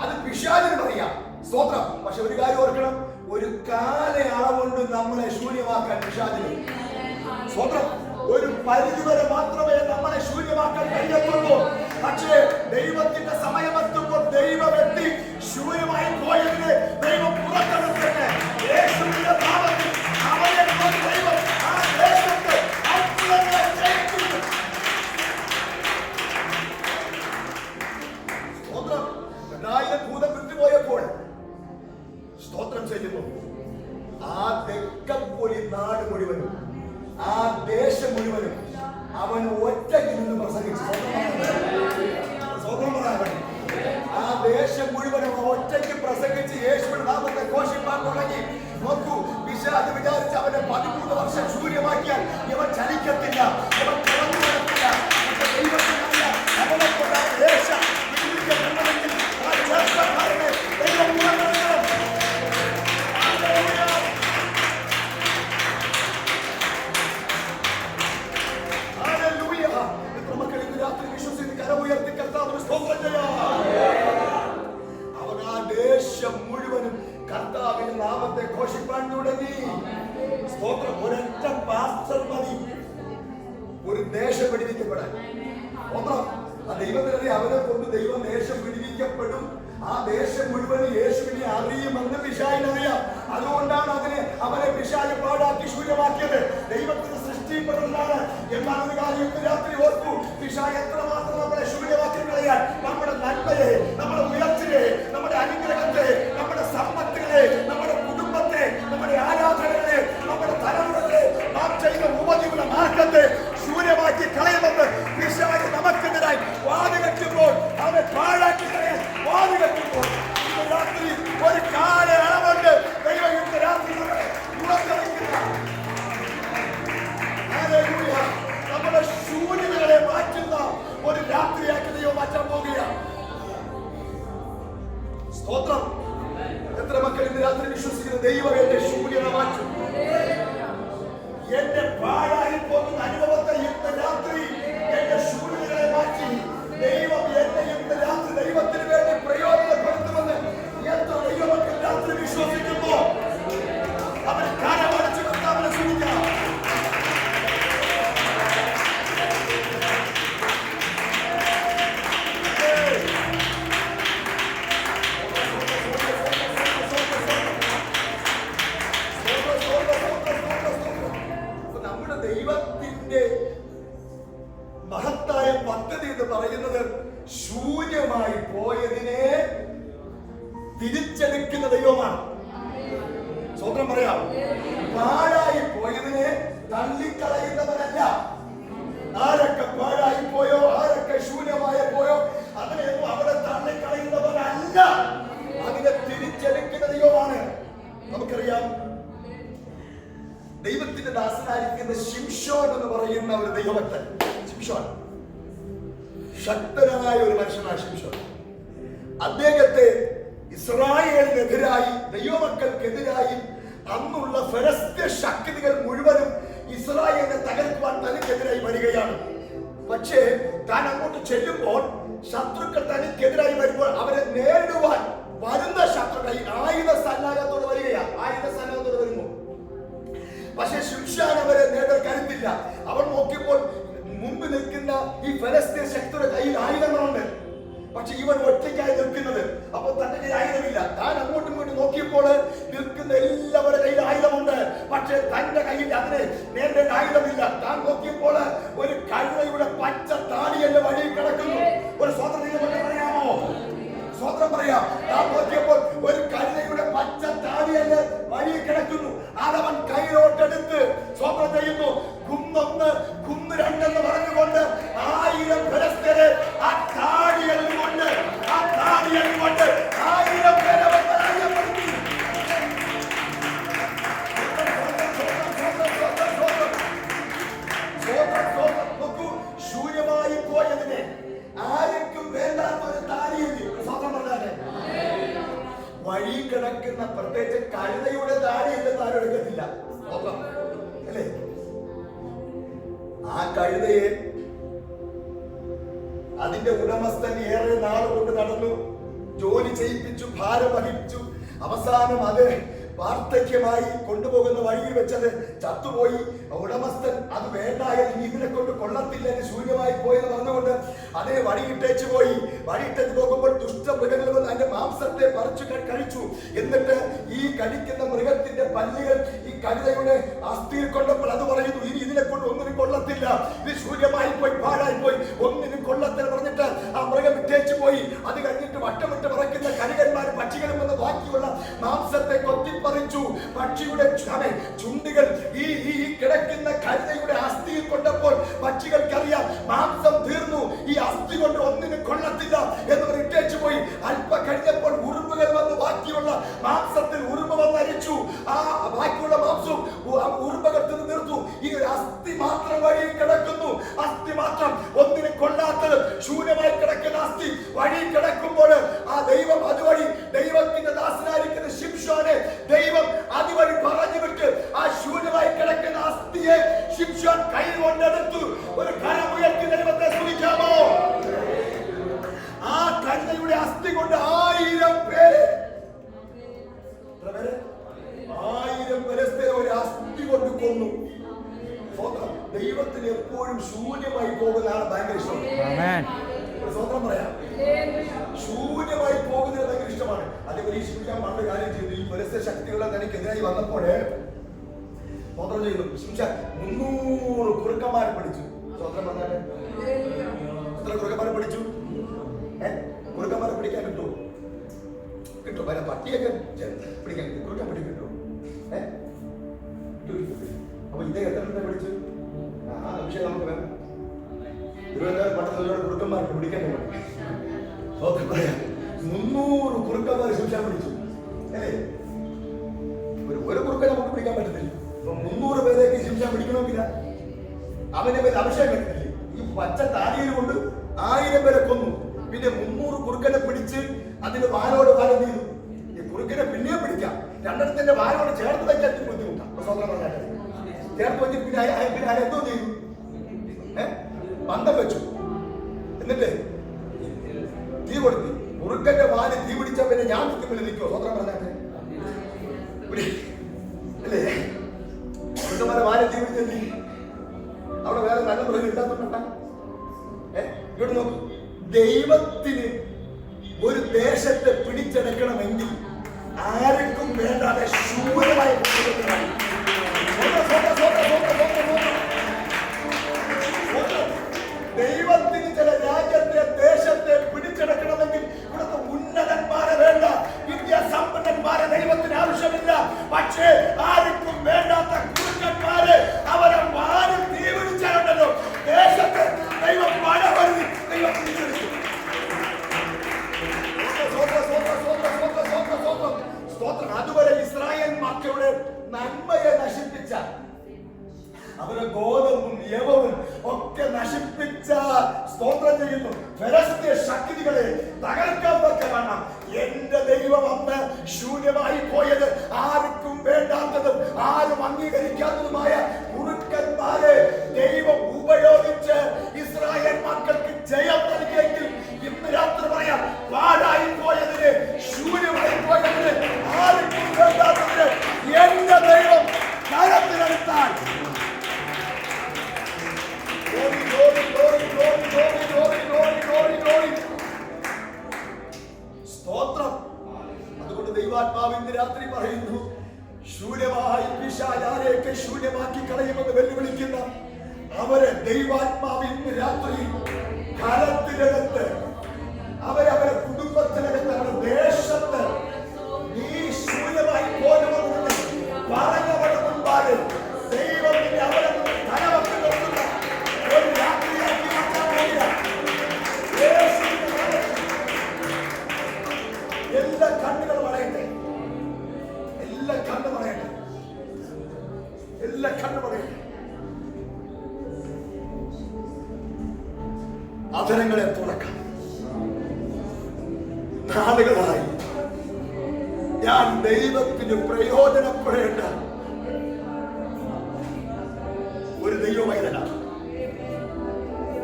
അത് പിശാചിനും അറിയാം. സ്തോത്രം. പക്ഷെ ഒരു കാര്യം ഓർക്കണം, ഒരു കാലയളവുകൊണ്ട് നമ്മളെ ശൂന്യമാക്കാൻ പിശാചിന്. സ്തോത്രം. ഒരു പരിധിവരെ മാത്രമേ നമ്മളെ ശൂന്യമാക്കാൻ കഴിയത്തുള്ളൂ. പക്ഷേ ദൈവത്തിന്റെ സമയമെത്തുമ്പോൾ ദൈവമെത്തി ശൂന്യമായി പോയതിനെ ദൈവം പുറത്തെടുത്തിട്ട് യേശുവിന്റെ നാമത്തിൽ അവനെ കൊണ്ട് ദൈവം ആ ദേശത്തെ അത്ഭുതങ്ങളെ ചെയ്യിക്കുന്നു. സ്തോത്രം. 2000 ഭൂതം വിട്ടുപോയപ്പോൾ സ്തോത്രം ചെയ്യുന്നു. ആ തെക്കപ്പൊലി നാട് മുഴുവനും, ആ ദേശം മുഴുവനും അവൻ ഒറ്റയ്ക്ക് നിന്ന് പ്രസംഗിച്ചു. ആ ദേശം മുഴുവനും ഒറ്റയ്ക്ക് പ്രസംഗിച്ച് യേശുവിന്റെ നാമത്തെ ഘോഷിപ്പാൻ തുടങ്ങി. നോക്കൂ, പിശാച് വിചാരിച്ച് അവനെ 13 വർഷം ശൂന്യമാക്കിയാൽ ഇവൻ ചലിക്കത്തില്ല, ഇവൻ തുറന്നു വരത്തില്ല. ദൈവത്തിനറിയാം അവനെ കൊണ്ട് ആ ദേശം വിടുവിക്കപ്പെടണമെങ്കിൽ ആ ചെറുപ്പക്കാരനെ ദൈവം പുറത്തെടുക്കണം. എത്ര മക്കൾ ഇന്ന് രാത്രി വിശ്വസിച്ച് കരമുയർത്തി കർത്താവിന് സ്തോത്രം ചെയ്യാം. അവൻ ആ ദേശം മുഴുവനും കർത്താവിന്റെ നാമത്തെ ഘോഷിപ്പാൻ തുടങ്ങി. സ്തോത്രം. ഒരൊറ്റ പാസ്റ്റർ മതി ഒരു ദേശം വിടുവിക്കപ്പെടാൻ. സ്തോത്രം. ആ ദൈവത്തിനറിയാം അവനെ കൊണ്ട് ദൈവം ദേശം വിടുവിക്കപ്പെടും. ആ ദേശം മുഴുവനും യേശുവിനെ അറിയുമെന്ന് പിശാചിനറിയാം. അതുകൊണ്ടാണ് അവനെ പിശാച് പാഴാക്കി ശൂന്യമാക്കിയത്. ദൈവത്തിന് സൃഷ്ടിപ്പെടുന്നതാണ്. എന്നാൽ ഒരു കാര്യം ഇന്ന് രാത്രി ഓർക്കൂ, പിശാച് എത്രമാത്രം നമ്മളെ ശൂന്യമാക്കി കളയാൻ, നമ്മുടെ നന്മയെ, നമ്മുടെ ഉയർച്ചയെ, നമ്മുടെ അനുഗ്രഹത്തെ, നമ്മുടെ സമ്പത്തുകളെ, നമ്മുടെ കുടുംബത്തെ, നമ്മുടെ ആരാധനകളെ, നമ്മുടെ തലമുറകളെ, നാം ചെയ്യുന്ന ഉപജീവന മാർഗത്തെ ശൂന്യമാക്കി കളയുമെന്ന് പിശാച് നമുക്കെതിരായി വാതുകെട്ടുമ്പോൾ, അവനെ പാഴാക്കി കളയാൻ വാതുകെട്ടുമ്പോൾ ഇന്ന് രാത്രി ഒരു കാലയളവുണ്ട് ദൈവം ഇന്ന് രാത്രി പുറത്തിറക്കുന്ന നമ്മുടെ ശൂന്യതകളെ മാറ്റുന്ന ഒരു രാത്രിയാക്കി ദൈവം മാറ്റാൻ പോകുകയാണ്. സ്തോത്രം. എത്ര മക്കൾ ഇന്ന് രാത്രി വിശ്വസിക്കുന്ന ദൈവം എന്റെ ശൂന്യത മാറ്റും, എന്റെ പാഴായി പോകുന്ന അനുഭവത്തെ ഇന്ന് രാത്രി എന്റെ ശൂന്യതകളെ മാറ്റി ദൈവം എന്നെ ഇന്ന് രാത്രി ദൈവത്തിന് വേണ്ടി പ്രയോജനപ്പെടുത്തുമെന്ന് എത്ര ദൈവമക്കൾ രാത്രി വിശ്വസിക്കുന്നു. അവന് കരമടച്ച് കർത്താവിനെ സ്തുതിക്കാം. നമ്മുടെ ദൈവത്തിന്റെ മഹത്തായ പദ്ധതി എന്ന് പറയുന്നത് ശൂന്യമായി പോയതിനെ തിരിച്ചെടുക്കുന്ന ദൈവമാണ്. സ്വന്തം പറയാം, പാഴായി പോയതിനെ തള്ളിക്കളയുന്നവനല്ല. ആരൊക്കെ പാഴായി പോയോ, ആരൊക്കെ ശൂന്യമായി പോയോ അതിനെയൊന്നും അവിടെ തള്ളിക്കളയുന്നവനല്ല, അതിനെ തിരിച്ചെടുക്കുന്ന ദൈവമാണ്. നമുക്കറിയാം, ദൈവത്തിന്റെ ദാസനായിരിക്കുന്ന ശിംശോൻ എന്ന് പറയുന്ന ഒരു ദൈവഭക്തൻ. ശിംശോൻ ശക്തനായ ഒരു മനുഷ്യനാണ്. ശിംശോൻ അദ്ദേഹത്തെ ഇസ്രായേലിനെതിരായി, ദൈവമക്കൾക്കെതിരായി അന്നുള്ള ഫെലിസ്ത്യ ശക്തികൾ മുഴുവനും ഇസ്രായേലിനെ തകർക്കുവാൻ തനിക്കെതിരായി വരികയാണ്. പക്ഷേ താൻ അങ്ങോട്ട് ചെല്ലുമ്പോൾ ശത്രുക്കൾ തനിക്കെതിരായി വരുമ്പോൾ അവരെ നേരിടുവാൻ വരുന്ന ശത്രുക്കൾ ആയുധ സന്നാഹത്തോട് വരികയാണ്. ആയുധ സന്നാഹത്തോട് വരുന്നു. പക്ഷെ ശിംശോൻ അവരെ നേടാൻ കരുത്തില്ല. അവൻ നോക്കിയപ്പോൾ മുമ്പ് നിൽക്കുന്ന ഈ ഫെലിസ്ത്യ ശക്തിയുടെ കയ്യിൽ ആയുധങ്ങളുണ്ട്. പക്ഷെ ഇവൻ ഒറ്റയ്ക്കായി നിൽക്കുന്നത്. അപ്പോൾ തന്റെ കയ്യിൽ ആയുധമില്ല. താൻ അങ്ങോട്ടും ഇങ്ങോട്ടും നോക്കിയപ്പോൾ നിൽക്കുന്ന എല്ലാവരുടെ കയ്യിൽ ആയുധമുണ്ട്. പക്ഷെ തന്റെ കയ്യിൽ അതിനെ നേരിടേണ്ട ആയുധമില്ല. താൻ നോക്കിയപ്പോൾ ഒരു കഴുതയുടെ പച്ച താടി എന്റെ വഴിയിൽ കിടക്കുന്നു. ഒരു സ്വതന്ത്രം പറയാമോ? സ്വതന്ത്രം പറയാം. താൻ നോക്കിയപ്പോൾ ഒരു കഴുതയുടെ പച്ച താടി എന്റെ വഴിയിൽ കിടക്കുന്നു. അതവൻ കയ്യിലോട്ടെടുത്ത് സ്വതന്ത്രം ചെയ്യുന്നു. കുന്നൊന്ന്, കുന്ന് രണ്ടെന്ന് പറഞ്ഞുകൊണ്ട് 1000 ഫെലിസ്ത്യരെ ആ താടിയെല്ലാം കൊണ്ട് 1000 പേരെ അവൻ പരാജയപ്പെടുത്തി. നോക്കൂ, ശൂന്യമായി പോയതിനെ, ആർക്കും വേണ്ടാത്ത ഒരു താടിയില്ല. സ്വന്തം പറഞ്ഞാല് വഴി കിടക്കുന്ന പ്രത്യേകിച്ച് കഴുതയുടെ താടിയെന്ന് താരം എടുക്കത്തില്ല. അല്ലേ? ആ കഴുതയെ അതിന്റെ ഉടമസ്ഥൻ ഏറെ നാൾ കൊണ്ട് നടന്നു, ജോലി ചെയ്യിപ്പിച്ചു, ഭാരം വഹിച്ചു. അവസാനം അത് വാർദ്ധക്യമായി കൊണ്ടുപോകുന്ന വഴിയിൽ വെച്ചത് ചത്തുപോയി. ഉടമസ്ഥൻ അത് വേണ്ടായാലും ഇതിനെ കൊണ്ട് കൊള്ളത്തില്ല, ശൂന്യമായി പോയെന്ന് പറഞ്ഞുകൊണ്ട് അതിനെ വഴിയിട്ടേച്ചു പോയി. വഴിയിട്ടേച്ച് പോകുമ്പോൾ ദുഷ്ടമൃഗങ്ങൾ വന്ന് അതിന്റെ മാംസത്തെ പറിച്ചു കഴിച്ചു. എന്നിട്ട് ഈ കഴിക്കുന്ന മൃഗത്തിന്റെ പല്ലുകൾ ഈ കഴുതയുടെ അസ്ഥിയിൽ കൊണ്ടപ്പോൾ അത് പറയുന്നു, ഇനി ഇതിനെ കൊണ്ട് ഒന്നിനും കൊള്ളത്തില്ല, ഇത് ശൂന്യമായി പോയി, പാഴായി പോയി, ഒന്നിനും കൊള്ളത്തില്ല പറഞ്ഞിട്ട് ആ മൃഗം ഇട്ടേച്ചു പോയി. അത് കഴിഞ്ഞിട്ട് വട്ടമിട്ട് പറയ്ക്കുന്ന കരുകന്മാരും പക്ഷികളും വന്ന് ബാക്കിയുള്ള മാംസത്തെ കൊത്തിപ്പറിച്ചു. പക്ഷിയുടെ ചുണ്ടുകൾ ഈ കിടക്കുന്ന കഴുതയുടെ അസ്ഥിയിൽ കൊണ്ടപ്പോൾ പക്ഷികൾക്കറിയാം മാംസം തീർന്നു, ഈ അസ്ഥി കൊണ്ട് ഒന്നിനും കൊള്ളത്തില്ല എന്ന് ഇട്ടേച്ചു പോയി. അല്പ കഴിഞ്ഞപ്പോൾ ഉറുമ്പുകൾ വന്ന് ബാക്കിയുള്ള മാംസത്തിൽ ഉറുമ്പ് വന്നരിച്ചു. ആ ബാക്കിയുള്ള മാംസവും ഉറുമ്പകൾ തിന്നു തീർത്തു. ഈ അസ്ഥി മാത്രം വഴിയിൽ കിടക്കുന്നു. അസ്ഥി മാത്രം, ഒന്നിനും കൊള്ളാത്തത് ശൂന്യമായി കിടക്കുന്ന അസ്ഥി വഴിയിൽ കിടക്കുമ്പോൾ ആ ദൈവം അതുവഴി, ദൈവത്തിന്റെ ദാസനായിരിക്കുന്ന ശിംശോനെ ദൈവം അതുവഴി പറഞ്ഞു വിട്ട് ആ ശൂന്യമായി കിടക്കുന്ന അസ്ഥിയെ ശിംശോൻ കൈ കൊണ്ടെടുത്തു. ഒരു കരമുയർത്തി ദൈവത്തെ സ്തുതിക്കാമോ? ആ കഴുതയുടെ അസ്ഥി കൊണ്ട് 1000 പേര്, 1000 ഫെലിസ്ത്യരെ ഒരു അസ്ഥി കൊണ്ട് കൊന്നു. ദൈവത്തിന് എപ്പോഴും ശൂന്യമായി പോകുന്നതാണ് ഭയങ്കര ഇഷ്ടം. സ്വന്തം പറയാം, ശൂന്യമായി പോകുന്നത് ഭയങ്കര ഇഷ്ടമാണ്. അത് പരീക്ഷിക്കാൻ പണ്ട് കാര്യം ചെയ്തു. ഈ ഫെലിസ്ത്യ ശക്തികളെ തനിക്കെതിരായി വന്നപ്പോഴേ സ്വന്തം ചെയ്തു. 300 കുറുക്കന്മാരെ പിടിച്ചു. സ്വന്തം പറഞ്ഞാല് എത്ര കുറുക്കന്മാരെ പിടിച്ചു? കുറുക്കന്മാരെ പിടിക്കാൻ കിട്ടുമോ? കിട്ടും. പല പട്ടിയൊക്കെ പിടിക്കാൻ കിട്ടും, കുറുക്കൻ പിടിക്കാൻ കിട്ടുമോ? അപ്പൊ ഇദ്ദേഹം എത്ര പിടിച്ചു? ആ വിഷയം നമുക്ക് വേണം. പട്ടണത്തിലൂടെ കുറുക്കന്മാർക്ക് പിടിക്കാൻ പറയാം. 300 കുറുക്കന്മാരെ ശിക്ഷ പിടിച്ചു അല്ലേ? ഒരു കുറുക്കനെ നമുക്ക് പിടിക്കാൻ പറ്റത്തില്ല. 300 പേരേക്ക് ശിക്ഷ പിടിക്കണമെങ്കില്ല അവന്റെ പേര് അഭിഷേകം പറ്റത്തില്ലേ? ഈ പച്ച താടിയിൽ കൊണ്ട് 1000 പേരെ കൊന്നു. പിന്നെ 300 കുറുക്കനെ പിടിച്ച് അതിന്റെ വാലോട് വാരം ചെയ്തു. ഈ കുറുക്കനെ പിന്നെയും പിടിക്കാം, രണ്ടെണ്ണത്തിന്റെ വാലോട് ചേർത്ത് വയ്ക്കാൻ ബുദ്ധിമുട്ടാണ്. ചേർത്ത് വെച്ച് പിന്നെ എന്തോ ചെയ്തു? ബന്ധം വെച്ചു. എന്നിട്ട് തീ കൊടുത്തു. കുറുക്കന്റെ വാല് തീ പിടിച്ച പിന്നെ ഞാൻ നിൽക്കുമ്പോൾ നിൽക്കുമോ? സ്വന്തം പറഞ്ഞാട്ടെ അല്ലേ? കുറുക്കന്മാരെ വാല് തീ പിടിച്ചെത്തി. അവിടെ വേറെ നല്ല മൃഗം ഇല്ലാത്തോണ്ടാ. ഇങ്ങോട്ട് നോക്കൂ. ദൈവത്തിന് ഒരു ദേശത്തെ പിടിച്ചെടുക്കണമെങ്കിൽ ആർക്കും വേണ്ടാതെ ശൂന്യമായി ദൈവത്തിന് ചില രാജ്യത്തെ ദേശത്തെ പിടിച്ചെടുക്കണമെങ്കിൽ ഇവിടുത്തെ ഉന്നതന്മാരെ വേണ്ട, വിദ്യാസമ്പന്നന്മാരെ ദൈവത്തിന് ആവശ്യമില്ല. പക്ഷേ ആർക്കും വേണ്ടാത്ത കുറുക്കന്മാരെ അവരെ വാരി തീ പിടിച്ചാലുണ്ടല്ലോ ദേശത്തെ ദൈവം മഴ വരുത്തി ദൈവം പിടിച്ചെടുക്കും. അതുവരെ ഇസ്രായേൽ മക്കളുടെ നന്മയെ നശിപ്പിച്ച, അവരെ ഗോതമ്പും യവവും ഒക്കെ നശിപ്പിച്ച, സ്തോത്രം ചെയ്യുന്നു, ഫെലിസ്ത്യ ശക്തികളെ തകർക്കാൻ തക്കവണ്ണം എന്റെ ദൈവം അന്ന് ശൂന്യമായി പോയത് ആർക്കും വേണ്ടാത്തതും ആരും അംഗീകരിക്കാത്തതുമായ കുറുക്കന്മാരെ ദൈവം ഉപയോഗിച്ച് ഇസ്രായേൽ മക്കൾക്ക് ജയം നൽകിയെങ്കിൽ ഇന്ന് രാത്രി പറയാം, പാഴായി പോയതിന്, ശൂന്യമായി പോയതിന്, ആർക്കും വേണ്ടാത്തതിന് എന്റെ ദൈവം കരത്തിലെടുത്താൽ സ്തോത്രം. അതുകൊണ്ട് ദൈവാത്മാവ് ഇന്ന് രാത്രി പറയുന്നു, ശൂന്യമായി പിശാചാരെയൊക്കെ ശൂന്യമാക്കി കളയുമെന്ന് വെല്ലുവിളിക്കുന്ന അവരെ ദൈവാത്മാവ് ഇന്ന് രാത്രി കരത്തിലെടുത്ത് അവരെ കുടുംബത്തിനകത്ത്, അവരുടെ ദേശത്ത് നീ ശൂന്യമായി പോകുമെന്ന് പറഞ്ഞവരുടെ മുൻപാകെ ദൈവം അവരെ തലവെട്ടി നിർത്തുന്ന ഒരു രാത്രിയാക്കി മാറ്റാൻ കഴിയില്ല. എല്ലാ കണ്ണുകളും അടയട്ടെ, എല്ലാ കണ്ണും അടയട്ടെ, എല്ലാ കണ്ണും അടയട്ടെ. അധരങ്ങളെ തുറക്കാം. നാളുകളായി ഞാൻ ദൈവത്തിന് പ്രയോജനപ്പെടേണ്ട ഒരു ദൈവമൈതനാണ്.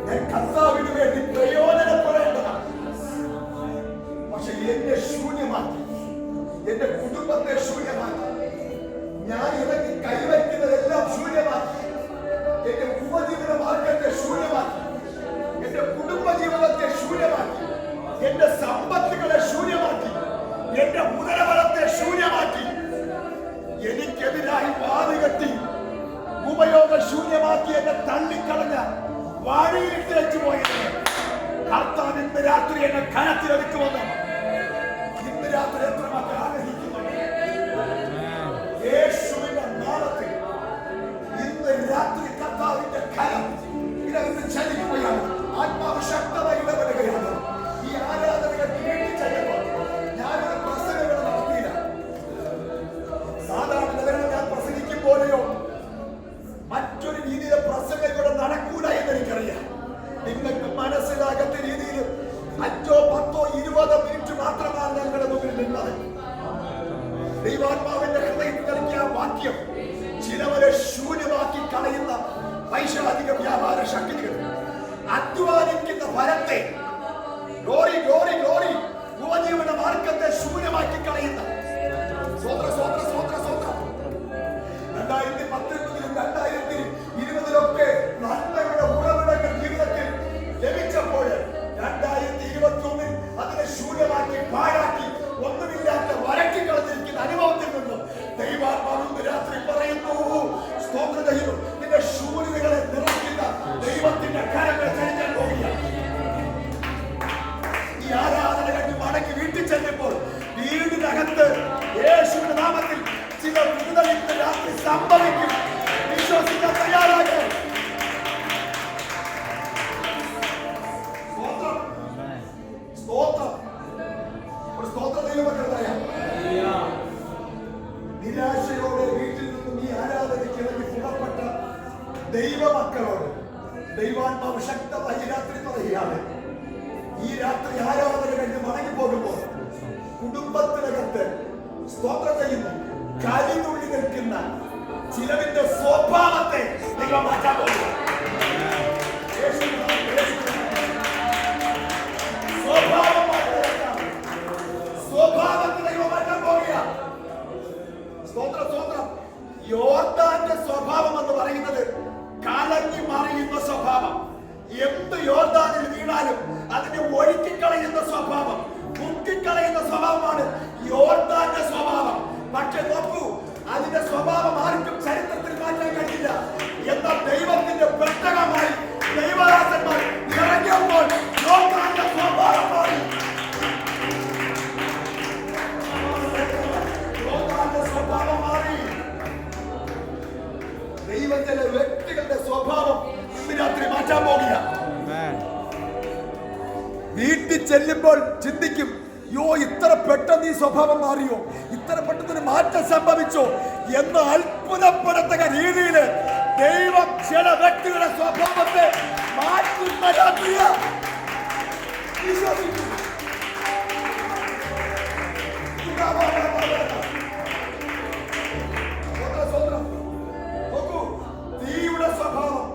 ഞാൻ കർത്താവിന് വേണ്ടി പ്രയോജനം ശൂന്യമാക്കി എന്നെ തള്ളിക്കളഞ്ഞ വഴിയിട്ട് വെച്ചു പോയത് കർത്താവ് ഇന്ന് രാത്രി എന്നെ കനത്തിലെടുക്കുമെന്ന് ഇന്ന് രാത്രി എത്ര മക്കൾ ആഗ്രഹിക്കുന്നുണ്ട്? യേശുവിന്റെ നാമത്തിൽ ഇന്ന് രാത്രി കർത്താവിന്റെ കരം ഇതിനകത്ത് ചലിക്കുകയാണ്. ആത്മാവ് ശക്തമായി ഇടപെടുകയാണ്. ഈ ആരാധനകൾ ചെല്ലുമ്പോൾ ഞാനൊരു പ്രസംഗങ്ങൾ നടത്തിയില്ല. സാധാരണ നിലകളിൽ ഞാൻ പ്രസംഗിക്കുമ്പോലെയോ മറ്റൊരു രീതിയിലെ പ്രസംഗം ഇവിടെ നടക്കൂല എന്ന് എനിക്കറിയാം. നിങ്ങൾക്ക് മനസ്സിലാകാത്ത രീതിയിൽ 5, 10, 20 മിനിറ്റ് മാത്രമാണ് ഞങ്ങളുടെ മുമ്പിൽ നിന്നത്. ദൈവാത്മാവിന്റെ ഹൃദയത്തിൽ നൽകിയ വാക്യം ചിലവരെ ശൂന്യമാക്കി കളയുന്ന പൈശാചിക വ്യാപാര ശക്തികൾ, അധ്വാനിക്കുന്ന ഫലത്തെ, ഗ്ലോറി ഗ്ലോറി ഗ്ലോറി ഉപജീവന മാർഗത്തെ ശൂന്യമാക്കി കളയുന്ന 2019 2020 നന്മയുടെ ഉറവിടങ്ങൾ ജീവിതത്തിൽ ലഭിച്ചപ്പോൾ 2021 അതിനെ ശൂന്യമാക്കി പാഴാക്കി ഒന്നുമില്ലാത്ത വരക്കി കളഞ്ഞിരിക്കുന്ന അനുഭവത്തിൽ നിന്നും ദൈവാത്മാവ് രാത്രി പറയുന്നു, സ്തോത്ര ദൈവം നിന്റെ ശൂന്യതകളെ നിറയ്ക്കുന്ന ദൈവത്തിന്റെ കരങ്ങൾ ചലിക്കാൻ പോവുകയാണ്. ഈ ആരാധന കഴിഞ്ഞ് മടങ്ങി വീട്ടിൽ ചെല്ലുമ്പോൾ വീടിനകത്ത് യേശുവിന്റെ നാമത്തിൽ ചില വിടുതൽ ഇന്ന് രാത്രി സംഭവിക്കും. വിശ്വസിക്കാൻ തയ്യാറാകെ. സ്തോത്രം. ഒരു സ്തോത്ര ദൈവമക്കൾ പറയാം. നിരാശയോടെ വീട്ടിൽ നിന്നും ഈ ആരാധനയ്ക്ക് ഇറങ്ങി പുറപ്പെട്ട ദൈവമക്കളോട് ദൈവാത്മാവ് ശക്തമായി രാത്രി പറയുകയാണ്. ഈ രാത്രി ആരാധന കഴിഞ്ഞ് മടങ്ങി പോകുമ്പോൾ കുടുംബത്തിനകത്ത് സ്തോത്രം ചെയ്യുന്നു കരിനുള്ളി നിൽക്കുന്ന ചിലവിന്റെ സ്വഭാവത്തെ നിങ്ങൾ മാറ്റാൻ പോകുക. സ്വഭാവത്തെ നിങ്ങൾ മാറ്റാൻ പോകുക. സ്തോത്രം. യോർദാന്റെ സ്വഭാവം എന്ന് പറയുന്നത് കലങ്ങി മറിയുന്ന സ്വഭാവം. എന്ത് യോർദാനിൽ വീണാലും അതിനെ ഒഴുക്കിക്കളയുന്ന സ്വഭാവം, മുക്കിക്കളയുന്ന സ്വഭാവമാണ് യോർദാന്റെ സ്വഭാവം. പക്ഷെ നോക്കൂ, അതിന്റെ സ്വഭാവം ആർക്കും ചരിത്രത്തിൽ മാറ്റാൻ കഴിയില്ല. എന്നാൽ ദൈവത്തിന്റെ പെട്ടകമായി ദൈവദാസന്മാർ ഇറങ്ങിയപ്പോൾ യോർദാന്റെ സ്വഭാവം മാറി. യോർദാന്റെ സ്വഭാവം മാറി. ദൈവത്തിന്റെ വ്യക്തികളുടെ സ്വഭാവം ഇന്ന് രാത്രി മാറ്റാൻ പോകുക. വീട്ടിൽ ചെല്ലുമ്പോൾ ചിന്തിക്കും, യോ ഇത്ര പെട്ടെന്ന് ഈ സ്വഭാവം മാറിയോ, ഇത്ര പെട്ടെന്ന് മാറ്റം സംഭവിച്ചോ എന്ന് അത്ഭുതപ്പെടത്തക്ക രീതിയിൽ ദൈവം ചില വ്യക്തികളുടെ സ്വഭാവത്തെ മാറ്റുന്ന രാത്രിയ.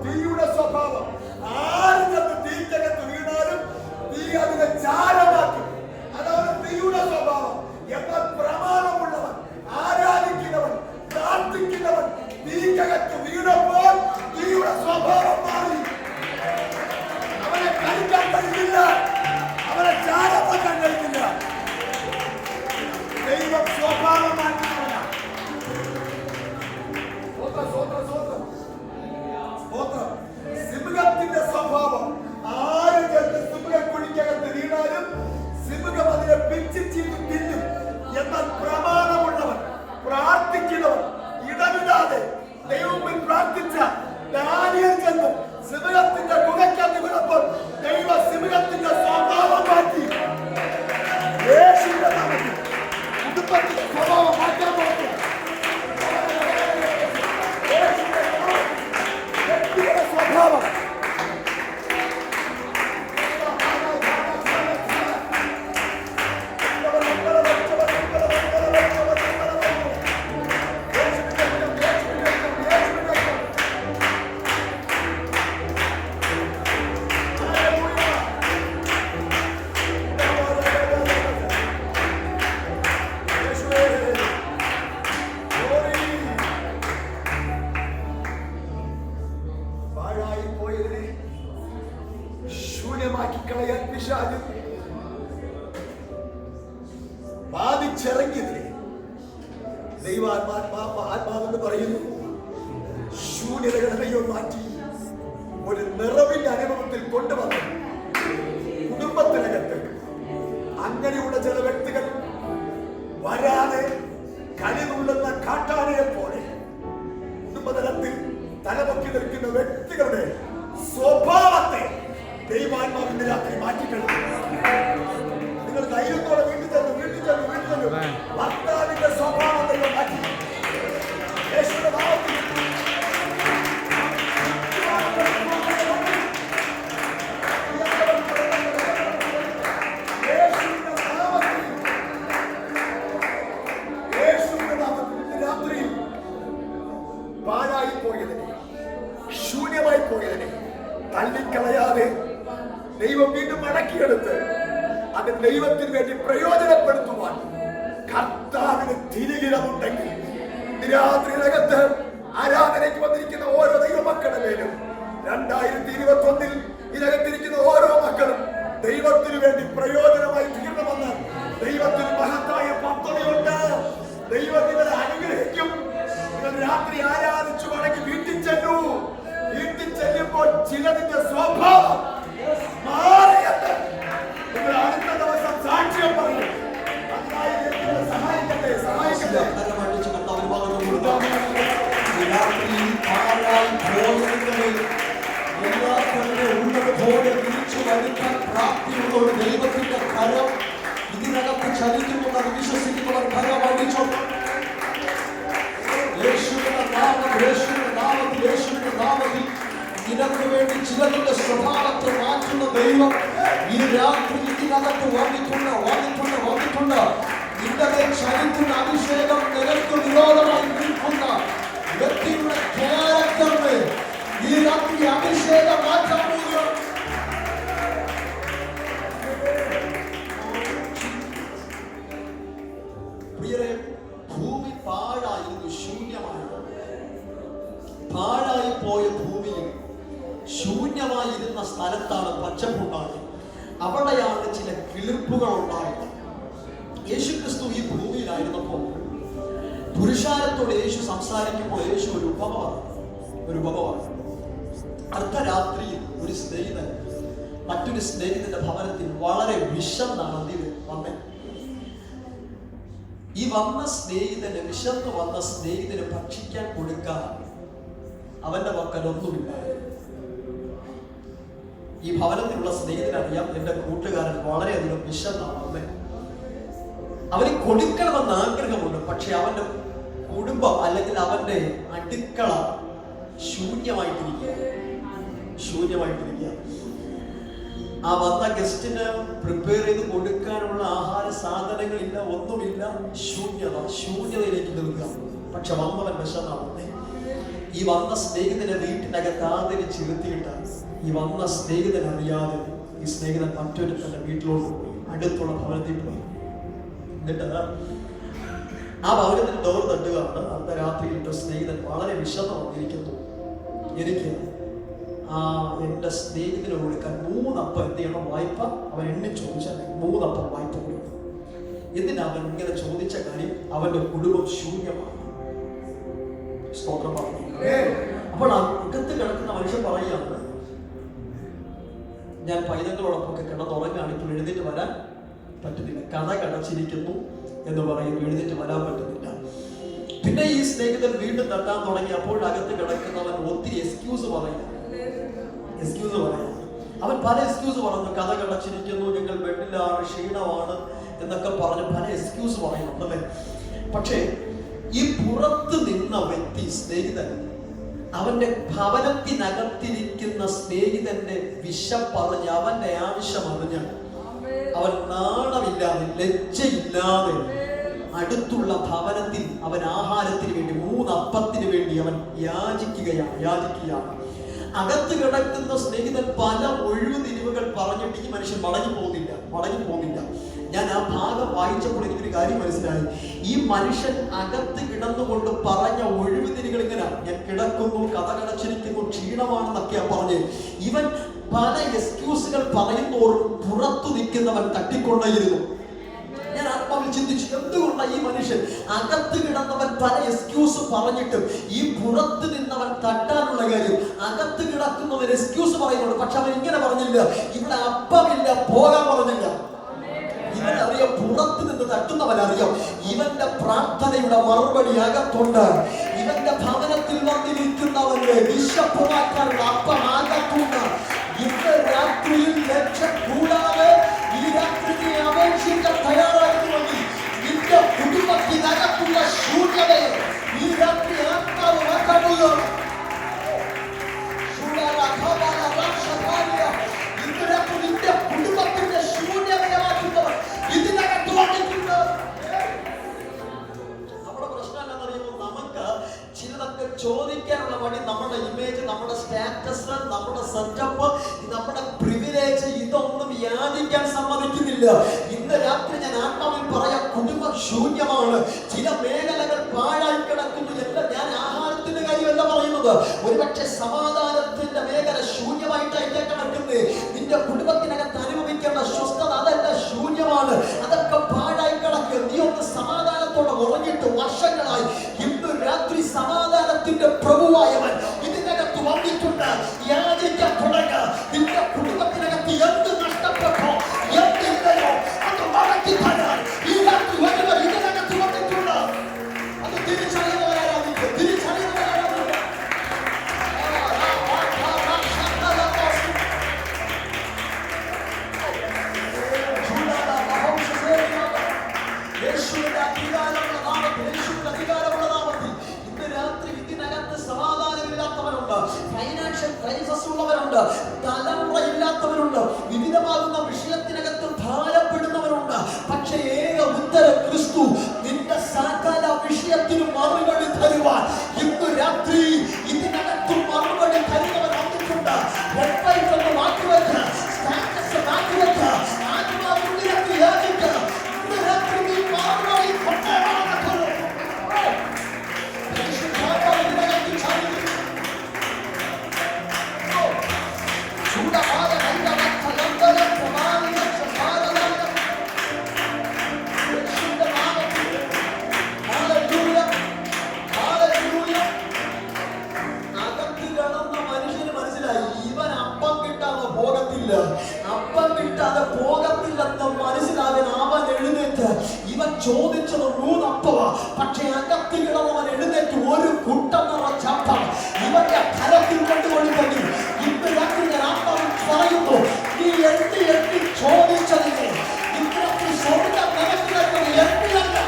തീയുടെ സ്വഭാവം ആര് ചെന്ന് തീക്കകത്ത് വീണാലും തീ അതിനെ ചാരമാക്കി. അതാണ് തീയുടെ സ്വഭാവം. എന്നാൽ പ്രമാണമുള്ളവൻ, ആരാധിക്കുന്നവൻ, പ്രാർത്ഥിക്കുന്നവൻ തീക്കകത്ത് വീണപ്പോൾ തീയുടെ സ്വഭാവം മാറി. അവനെ കളിക്കാൻ കഴിയില്ല, അവനെ ചാരമാക്കാൻ കഴിയില്ല. ദൈവം സ്വഭാവം മാറ്റുന്നവനാണ്. സിംഹത്തിന്റെ സ്വഭാവം ആര് ചെന്ന് സിംഹക്കുഴിക്കകത്ത് വീണാലും സിംഹം അതിനെ പിച്ചിച്ച് തിന്നും. എന്നാൽ പ്രമാണമുള്ളവൻ, പ്രാർത്ഥിക്കുന്നവൻ, ഇടവിടാതെ ദൈവത്തിൽ പ്രാർത്ഥിച്ച ദാനിയേൽ ചെന്ന് സിംഹത്തിന്റെ ഗുഹയ്ക്കകത്ത് വീണപ്പോൾ ദൈവ സിംഹത്തിന്റെ സ്വഭാവം മാറ്റി. യേശുവിന്റെ നാമത്തിൽ കുടുംബത്തിന്റെ സ്വഭാവം മാറ്റാൻ പോകുക. സ്വഭാവം ബാധിച്ചിറങ്ങിയതിനെ ആത്മാവെന്ന് പറയുന്നു. ശൂന്യതകളെ ദൈവം മാറ്റി ഒരു നിറവിന്റെ അനുഭവത്തിൽ കൊണ്ടുവന്നു കുടുംബത്തിനകത്ത്. അങ്ങനെയുള്ള ചില വ്യക്തികൾ വരാതെ കലിതുള്ളുന്ന കാട്ടാനയെ പോലെ കുടുംബതലത്തിൽ തലപൊക്കി നിൽക്കുന്ന വ്യക്തികളുടെ സ്വഭാവത്തെ ദൈവാത്മാവിന്റെ രാത്രി മാറ്റിക്കളഞ്ഞു. നിങ്ങൾ ധൈര്യത്തോടെ വീട്ടിൽ ചെന്നു. ഭർത്താവിന്റെ സ്വഭാവം ദൈവം മാറ്റി. യേശുവിന്റെ നാമത്തിൽ രാത്രിയിൽ പാഴായി പോയതിനെ, ശൂന്യമായി പോയതിനെ തള്ളിക്കളയാതെ ദൈവം വീണ്ടും മടക്കിയെടുത്ത് അത് ദൈവത്തിന് വേണ്ടി പ്രയോജനപ്പെടുത്തുവാൻ കർത്താവിന് തിരികിടമുണ്ടെങ്കിൽ രാത്രിയിലകത്ത് ആരാധനയ്ക്ക് വന്നിരിക്കുന്ന ഓരോ ദൈവമക്കളുടെ മേലും 2021 ഇതിനകത്തിരിക്കുന്ന ഓരോ മക്കളും ദൈവത്തിന് വേണ്ടി പ്രയോജനമായി തീരണമെന്ന് ദൈവത്തിന് മഹത്തായ പദ്ധതിയുണ്ട്. ദൈവം നിങ്ങളെ അനുഗ്രഹിക്കും. നിങ്ങൾ രാത്രി ആരാധിച്ചു മടങ്ങി വീട്ടിൽ ചെല്ലൂ. വീട്ടിൽ ചെല്ലുമ്പോൾ ചിലതിന്റെ സ്വഭാവം മാറിയത് നിങ്ങൾ അടുത്ത ദിവസം സാക്ഷ്യം പറയും. സഹായിക്കട്ടെ. ഉള്ളതുപോലെ തിരിച്ചു വരുത്താൻ പ്രാപ്തിയുള്ള ഒരു ദൈവത്തിന്റെ കരം ഇതിനകത്ത് ചലിക്കുന്നുള്ളത് വിശ്വസിക്കുന്നവർ കരമടിച്ചു. യേശുവിന്റെ നാമത്തിൽ നിനക്ക് വേണ്ടി ചിലരുടെ സ്വഭാവത്തെ മാറ്റുന്ന ദൈവം ഈ രാത്രി ഇതിനകത്ത് വന്നിട്ടുണ്ട്. നിന്റെ ചലിക്കുന്ന അഭിഷേകം നിനക്ക് വിരോധമായി നിൽക്കുന്ന വ്യക്തിയുടെ ക്യാരക്ടറിനെ ഈ രാത്രി അഭിഷേകം മാറ്റാൻ പോവുകയാണ്. പ്രിയരെ, ഭൂമി പാഴായിരുന്നു, പാഴായി പോയ ഭൂമിയിൽ ശൂന്യമായിരുന്ന സ്ഥലത്താണ് പച്ചപ്പുണ്ടായത്. അവിടെയാണ് ചില കിളിർപ്പുകൾ ഉണ്ടായത്. യേശുക്രിസ്തു ഈ ഭൂമിയിലായിരുന്നപ്പോൾ പുരുഷാരത്തോട് യേശു സംസാരിക്കുമ്പോൾ യേശു ഒരു ഉപമ അർദ്ധരാത്രിയിൽ ഒരു സ്നേഹിതൻ മറ്റൊരു സ്നേഹിതന്റെ ഭവനത്തിൽ വളരെ വിശന്നാണ് വന്നേ. ഈ വിശന്ന് വന്ന സ്നേഹിതന് ഭക്ഷിക്കാൻ കൊടുക്കാൻ അവന്റെ മക്കളൊന്നുമില്ല. ഈ ഭവനത്തിലുള്ള സ്നേഹിതനറിയാം, എന്റെ കൂട്ടുകാരൻ വളരെയധികം വിശന്നാണ് വന്നേ. അവന് കൊടുക്കണമെന്ന് ആഗ്രഹമുണ്ട്. പക്ഷെ അവന്റെ കുടുംബം അല്ലെങ്കിൽ അവന്റെ അടുക്കള ശൂന്യമായിട്ടിരിക്കുക. ആ വന്ന ഗസ്റ്റിന് പ്രിപ്പയർ ചെയ്ത് കൊടുക്കാനുള്ള ആഹാര സാധനങ്ങളില്ല, ഒന്നുമില്ല. ശൂന്യതയിലേക്ക് നിൽക്കുക. പക്ഷെ വന്നവൻ വിശന്നാണ്. ഈ വന്ന സ്നേഹിതനെ വീട്ടിനകത്ത് ആദരിച്ചിരുത്തിയിട്ട് ഈ വന്ന സ്നേഹിതൻ അറിയാതെ ഈ സ്നേഹിതൻ മറ്റൊരു തന്റെ വീട്ടിലോട്ട് പോയി, അടുത്തുള്ള ഭവനത്തിൽ പോയി. എന്നിട്ട് ആ ഭവനത്തിൽ ഡോർ തട്ടുകയാണ്. അർദ്ധരാത്രിയിലിട്ട് സ്നേഹിതൻ വളരെ വിശന്ന് വന്നിരിക്കുന്നു. എനിക്ക് എന്റെ സ്നേഹിതന് കൊടുക്കാൻ 3 അപ്പം എന്ത് ചെയ്യണം? വായ്പ. അവൻ എന്നെ ചോദിച്ചാൽ 3 അപ്പം വായ്പ കൊടുക്കും. എന്തിനാ അവൻ ഇങ്ങനെ ചോദിച്ച കാര്യം? അവന്റെ കുടുംബം ശൂന്യമാണ്. സ്തോത്രം പറഞ്ഞു. അപ്പോൾ അകത്ത് കിടക്കുന്ന മനുഷ്യൻ പറയുകയാണ്, ഞാൻ പൈതങ്ങളോടൊപ്പം കിടന്നുറങ്ങാണ്, ഇപ്പോൾ എഴുന്നേറ്റ് വരാൻ പറ്റുന്നില്ല, കഥ കടച്ചിരിക്കുന്നു എന്ന് പറയുന്നു, എഴുന്നേറ്റ് വരാൻ പറ്റുന്നില്ല. പിന്നെ ഈ സ്നേഹിതൻ വീണ്ടും തട്ടാൻ തുടങ്ങി. അപ്പോൾ അകത്ത് കിടക്കുന്നവൻ ഒത്തിരി എക്സ്ക്യൂസ് പറയാം. അവൻ പല എക്സ്ക്യൂസ് പറഞ്ഞു. കഥ കടച്ചിരിക്കുന്നു, ഞങ്ങൾ ബെഡിലാണ്, ക്ഷീണമാണ് എന്നൊക്കെ പറഞ്ഞ് പല എക്സ്ക്യൂസ് പറയുന്നുണ്ടല്ലേ. പക്ഷേ ഈ പുറത്ത് നിന്ന വ്യക്തി, സ്നേഹിതൻ, അവന്റെ ഭവനത്തിനകത്തിരിക്കുന്ന സ്നേഹിതന്റെ വിശപ്പറിഞ്ഞ്, അവന്റെ ആവശ്യം അറിഞ്ഞ്, അവൻ നാണമില്ലാതെ ലജ്ജയില്ലാതെ അടുത്തുള്ള ഭവനത്തിൽ അവൻ ആഹാരത്തിന് വേണ്ടി 3 അപ്പത്തിന് വേണ്ടി അവൻ യാചിക്കുകയാണ്. അകത്ത് കിടക്കുന്ന സ്നേഹിതൻ പല ഒഴിവുതിരിവുകൾ പറഞ്ഞിട്ട് ഈ മനുഷ്യൻ മടങ്ങി പോകുന്നില്ല. ഞാൻ ആ ഭാഗം വായിച്ചപ്പോൾ എനിക്കൊരു കാര്യം മനസ്സിലായി. ഈ മനുഷ്യൻ അകത്ത് കിടന്നുകൊണ്ട് പറഞ്ഞ ഒഴിവുതിരികൾ ഇങ്ങനെ, ഞാൻ കിടക്കുന്നു, കഥ കടച്ചിരിക്കുന്നു, ക്ഷീണമാണെന്നൊക്കെയാ പറഞ്ഞ്. ഇവൻ പല എക്സ്ക്യൂസുകൾ പറയുന്നോറും പുറത്തു നിൽക്കുന്നവൻ തട്ടിക്കൊണ്ടേയിരുന്നു. ഞാൻ ആത്മാവിൽ ചിന്തിച്ചു, എന്തുകൊണ്ടാണ് ഈ മനുഷ്യൻ അകത്ത് കിടന്നവൻ പല എക്സ്ക്യൂസ് പറഞ്ഞിട്ടും ഈ പുറത്ത് നിന്നവൻ തട്ടാനുള്ള കാര്യം അകത്ത് കിടക്കുന്നവൻ എക്സ്ക്യൂസ് പറയുന്നുണ്ട്. പക്ഷെ അവൻ ഇങ്ങനെ പറഞ്ഞില്ല, ഇവിടെ അപ്പമില്ല പോകാൻ പറഞ്ഞില്ല. ഇവനറിയാം, പുറത്ത് നിന്ന് തട്ടുന്നവനറിയാം ഇവന്റെ പ്രാർത്ഥനയുടെ മറുപടി അകത്തുണ്ട്. ഇവന്റെ ഭവനത്തിൽ വന്നിരിക്കുന്നവന്റെ വിശപ്പ് മാറ്റാനുള്ള അപ്പം അകത്തുണ്ട്. ഇന്ന് രാത്രിയിൽ ലക്ഷ്യം കൂടാതെ ഈ രാത്രി നീ അപേക്ഷിക്കാൻ തയ്യാറാകുമെങ്കിൽ നിന്റെ കുടുംബത്തിനകത്തുള്ള ശൂന്യതയെ ഈ രാത്രി ആത്മാവ് മാറ്റാൻ പോകുകയാണ്. നിന്റെ കുടുംബത്തിന്റെ ശൂന്യതയെ മാറ്റുന്നവർ ഇതിനകത്ത് വന്നിട്ടുണ്ട്. നമ്മുടെ പ്രശ്നം എന്താണെന്നറിയുമ്പോൾ നമുക്ക് ചിലതൊക്കെ ചോദിക്കാനുള്ള മടി, നമ്മുടെ ഇമേജ്, നമ്മുടെ സ്റ്റാറ്റസ്, നമ്മുടെ സെറ്റപ്പ്, നമ്മുടെ പ്രിവിലേജ്, ഇതൊന്നും യാചിക്കാൻ സമ്മതിക്കുന്നില്ല. ഇന്ന് രാത്രി ഞാൻ ആത്മാവിൽ പറയാം, കുടുംബം ശൂന്യമാണ്. ചില മേഖലകൾ പാഴായി കിടക്കുന്നു. എല്ലാം ഞാൻ ആഹാരത്തിന്റെ കാര്യമല്ല പറയുന്നത്. ഒരുപക്ഷെ സമാധാനത്തിന്റെ മേഖല ശൂന്യമായിട്ടായിരിക്കും കിടക്കുന്നത്. നിന്റെ കുടുംബത്തിനകത്ത് അനുഭവിക്കേണ്ട സ്വസ്ഥത അതെല്ലാം ശൂന്യമാണ്. അതൊക്കെ പാഴായി കിടക്കുക. നീ ഒന്ന് സമാധാനത്തോടെ ഉറങ്ങിയിട്ട് വർഷങ്ങളായി. ഇന്ന് രാത്രി സമാധാനത്തിന്റെ പ്രഭുവായവൻ ഇതിനകത്ത് വന്നിട്ടുണ്ട്. യാചിക്കാൻ തുടങ്ങുക. നിന്റെ കുടുംബത്തിനകത്ത് എന്ത് നഷ്ടപ്പെട്ടോ എന്തില്ലയോ അത് മടക്കി തരാൻ ഈ രാത്രി വരുന്നവർ ഇതിനകത്ത് വന്നിട്ടുണ്ട്. അത് തിരിച്ചറിയുന്നവരാരാധിക്കുക, തിരിച്ചറിയുന്നവരാരാധിക്കുക. യേശുവിന്റെ അധികാരമുള്ള നാമത്തിൽ, യേശുവിന്റെ അധികാരമുള്ള നാമത്തിൽ ഇന്ന് രാത്രി ഇതിനകത്ത് സമാധാനമില്ലാത്തവരുണ്ട്, ഫൈനാൻഷ്യൽ ക്രൈസിസ് ഉള്ളവരുണ്ട്, തലമുറയില്ലാത്തവരുണ്ട്, വിവിധമാകുന്ന വിഷയത്തിനകത്ത് ഭാരപ്പെടുന്നവരുണ്ട്. പക്ഷേ ഏക ഉത്തരം ക്രിസ്തു. നിന്റെ സകല വിഷയത്തിനും മറുപടി തരുവാൻ ഇന്ന് രാത്രി ഇതിനകത്ത് മറുപടി തരുന്നവർ വന്നിട്ടുണ്ട്. ഒന്ന് മാറ്റിവെക്ക, സ്റ്റാറ്റസ് മാറ്റിവെക്ക, ആത്മാവിലേക്ക് യാചിക്കുക. ഇന്ന് രാത്രി നീ മറുപടി കൊണ്ടുവരാൻ ചൂടമായ അപ്പം കിട്ടാതെ പോകത്തില്ലെന്ന് മനസ്സിലാകാൻ അവൻ എഴുന്നേറ്റ്. ഇവൻ ചോദിച്ചത് 3 അപ്പമാ. പക്ഷെ അകത്ത് കിടന്നവൻ എഴുന്നേറ്റ് ഒരു കുട്ടം നിറച്ചപ്പം ഇവന്റെ കരത്തിൽ കൊണ്ടുകൊടുത്തെങ്കിൽ ഇന്ന് രാത്രി ഞാൻ ആത്മാവിൽ പറയുന്നു, നീ എണ്ണി എണ്ണി ചോദിച്ചതിനെ ഇത്രത്തിൽ സ്വർഗ്ഗം നിനക്ക് തരുന്നത് എണ്ണിയല്ല.